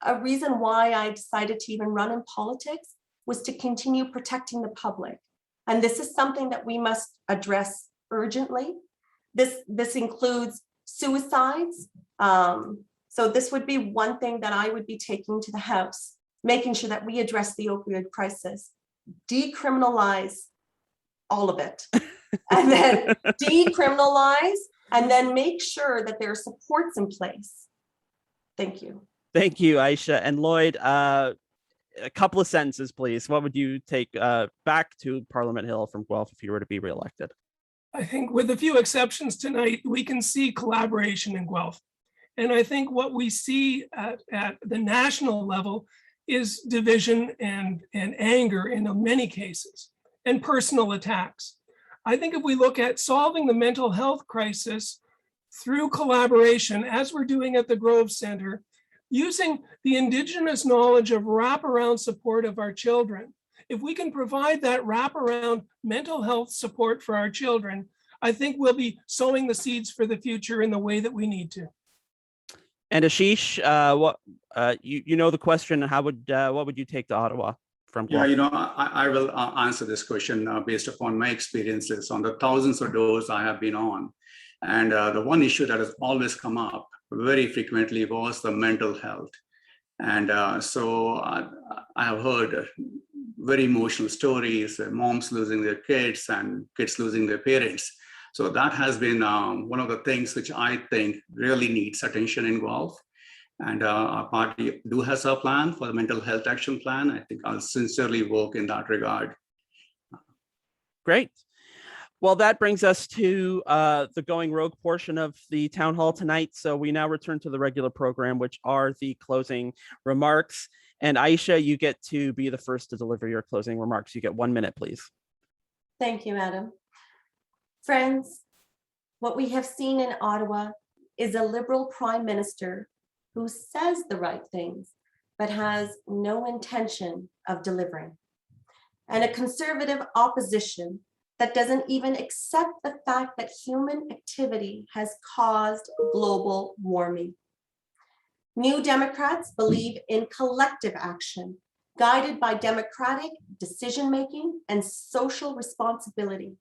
a reason why I decided to even run in politics was to continue protecting the public. And this is something that we must address urgently. This includes suicides. So this would be one thing that I would be taking to the House, making sure that we address the opioid crisis, decriminalize all of it, and then decriminalize, and then make sure that there are supports in place. Thank you. Thank you, Aisha. And Lloyd, a couple of sentences, please. What would you take back to Parliament Hill from Guelph if you were to be reelected? I think with a few exceptions tonight, we can see collaboration in Guelph. And I think what we see at the national level is division and anger in many cases, and personal attacks. I think if we look at solving the mental health crisis through collaboration, as we're doing at the Grove Center, using the Indigenous knowledge of wraparound support of our children, if we can provide that wraparound mental health support for our children, I think we'll be sowing the seeds for the future in the way that we need to. And Ashish, what you know the question? What would you take to Ottawa from Guelph? Yeah, I will answer this question based upon my experiences on the thousands of doors I have been on, and the one issue that has always come up very frequently was the mental health. And so I have heard very emotional stories, moms losing their kids and kids losing their parents. So that has been one of the things which I think really needs attention in Guelph. And our party has a plan for the mental health action plan. I think I'll sincerely work in that regard. Great. Well, that brings us to the going rogue portion of the town hall tonight. So we now return to the regular program, which are the closing remarks. And Aisha, you get to be the first to deliver your closing remarks. You get 1 minute, please. Thank you, Adam. Friends, what we have seen in Ottawa is a Liberal Prime Minister who says the right things, but has no intention of delivering, and a Conservative opposition that doesn't even accept the fact that human activity has caused global warming. New Democrats believe in collective action, guided by democratic decision-making and social responsibility.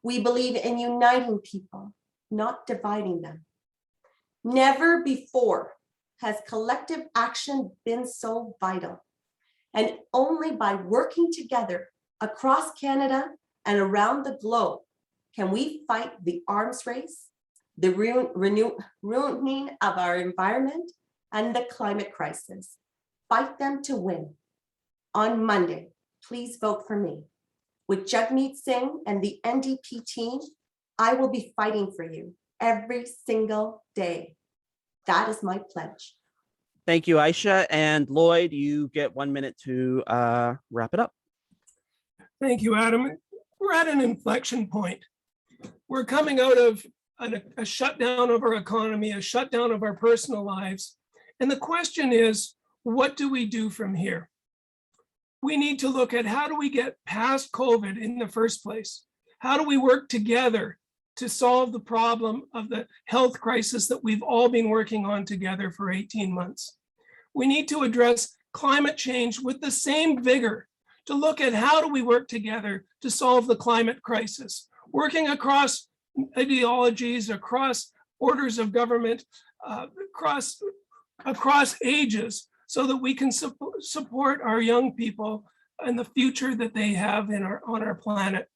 We believe in uniting people, not dividing them. Never before has collective action been so vital. And only by working together across Canada and around the globe can we fight the arms race, the ruining of our environment, and the climate crisis. Fight them to win. On Monday, please vote for me. With Jagmeet Singh and the NDP team, I will be fighting for you every single day. That is my pledge. Thank you, Aisha. And Lloyd, you get 1 minute to wrap it up. Thank you, Adam. We're at an inflection point. We're coming out of a shutdown of our economy, a shutdown of our personal lives. And the question is, what do we do from here? We need to look at how do we get past COVID in the first place? How do we work together to solve the problem of the health crisis that we've all been working on together for 18 months? We need to address climate change with the same vigor, to look at how do we work together to solve the climate crisis, working across ideologies, across orders of government, across ages, so that we can support our young people and the future that they have on our planet.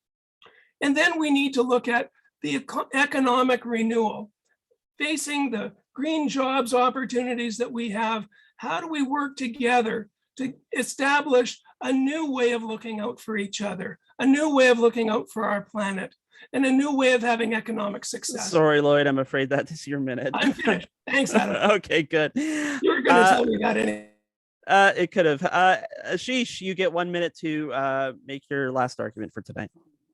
And then we need to look at the economic renewal, facing the green jobs opportunities that we have. How do we work together to establish a new way of looking out for each other, a new way of looking out for our planet, and a new way of having economic success? Sorry, Lloyd, I'm afraid that is your minute. I'm finished. Thanks, Adam. Okay, good. You were going to tell me that any. It could have. Ashish, you get 1 minute to make your last argument for tonight.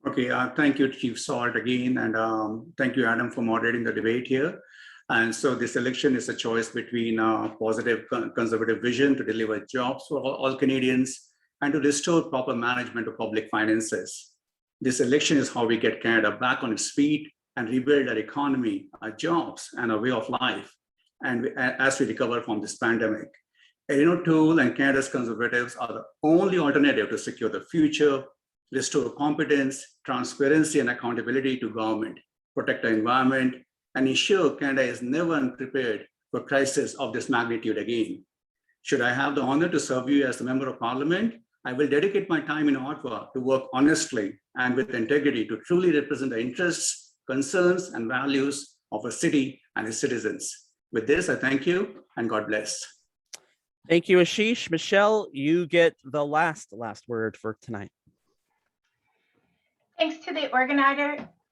Okay, thank you, Chief Salt, again, and thank you, Adam, for moderating the debate here. And so this election is a choice between a positive conservative vision to deliver jobs for all Canadians and to restore proper management of public finances. This election is how we get Canada back on its feet and rebuild our economy, our jobs, and our way of life, and as we recover from this pandemic. Erin O'Toole and Canada's Conservatives are the only alternative to secure the future, restore competence, transparency, and accountability to government, protect the environment, and ensure Canada is never unprepared for crisis of this magnitude again. Should I have the honor to serve you as a member of Parliament, I will dedicate my time in Ottawa to work honestly and with integrity to truly represent the interests, concerns, and values of a city and its citizens. With this, I thank you and God bless. Thank you, Ashish. Michelle, you get the last word for tonight. Thanks to the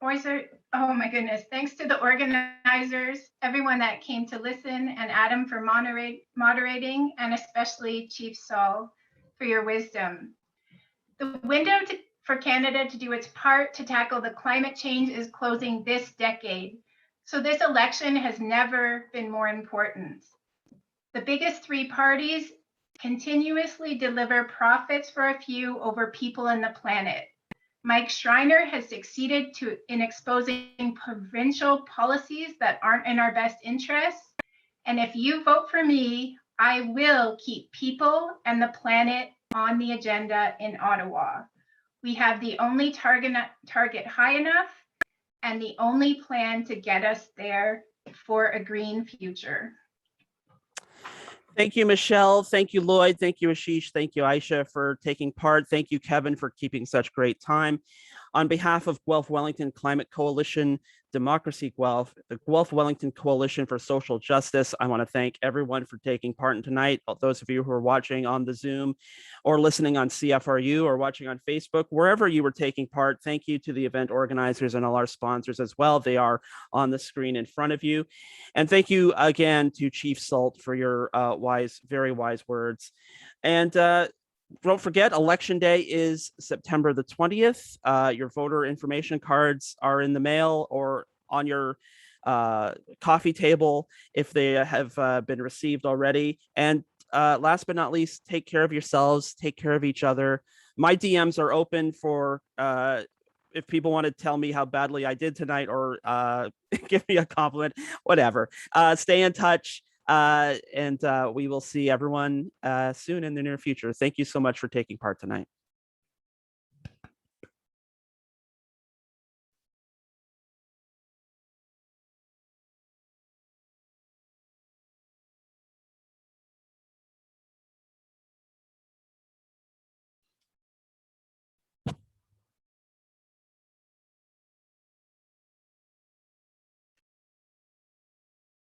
Thanks to the organizers, everyone that came to listen, and Adam for moderating, and especially Chief Saul for your wisdom. The window for Canada to do its part to tackle the climate change is closing this decade. So this election has never been more important. The biggest three parties continuously deliver profits for a few over people and the planet. Mike Schreiner has succeeded in exposing provincial policies that aren't in our best interests. And if you vote for me, I will keep people and the planet on the agenda in Ottawa. We have the only target high enough and the only plan to get us there for a green future. Thank you, Michelle. Thank you, Lloyd. Thank you, Ashish. Thank you, Aisha, for taking part. Thank you, Kevin, for keeping such great time. On behalf of Guelph Wellington Climate Coalition, Democracy Guelph, the Guelph Wellington Coalition for Social Justice, I want to thank everyone for taking part in tonight. Those of you who are watching on the Zoom or listening on CFRU or watching on Facebook, wherever you were taking part, thank you to the event organizers and all our sponsors as well. They are on the screen in front of you. And thank you again to Chief Salt for your very wise words. And don't forget, Election Day is September the 20th. Your voter information cards are in the mail or on your coffee table if they have been received already. And last but not least, take care of yourselves, take care of each other. My DMs are open for if people want to tell me how badly I did tonight or give me a compliment, whatever. Stay in touch. And we will see everyone soon in the near future. Thank you so much for taking part tonight.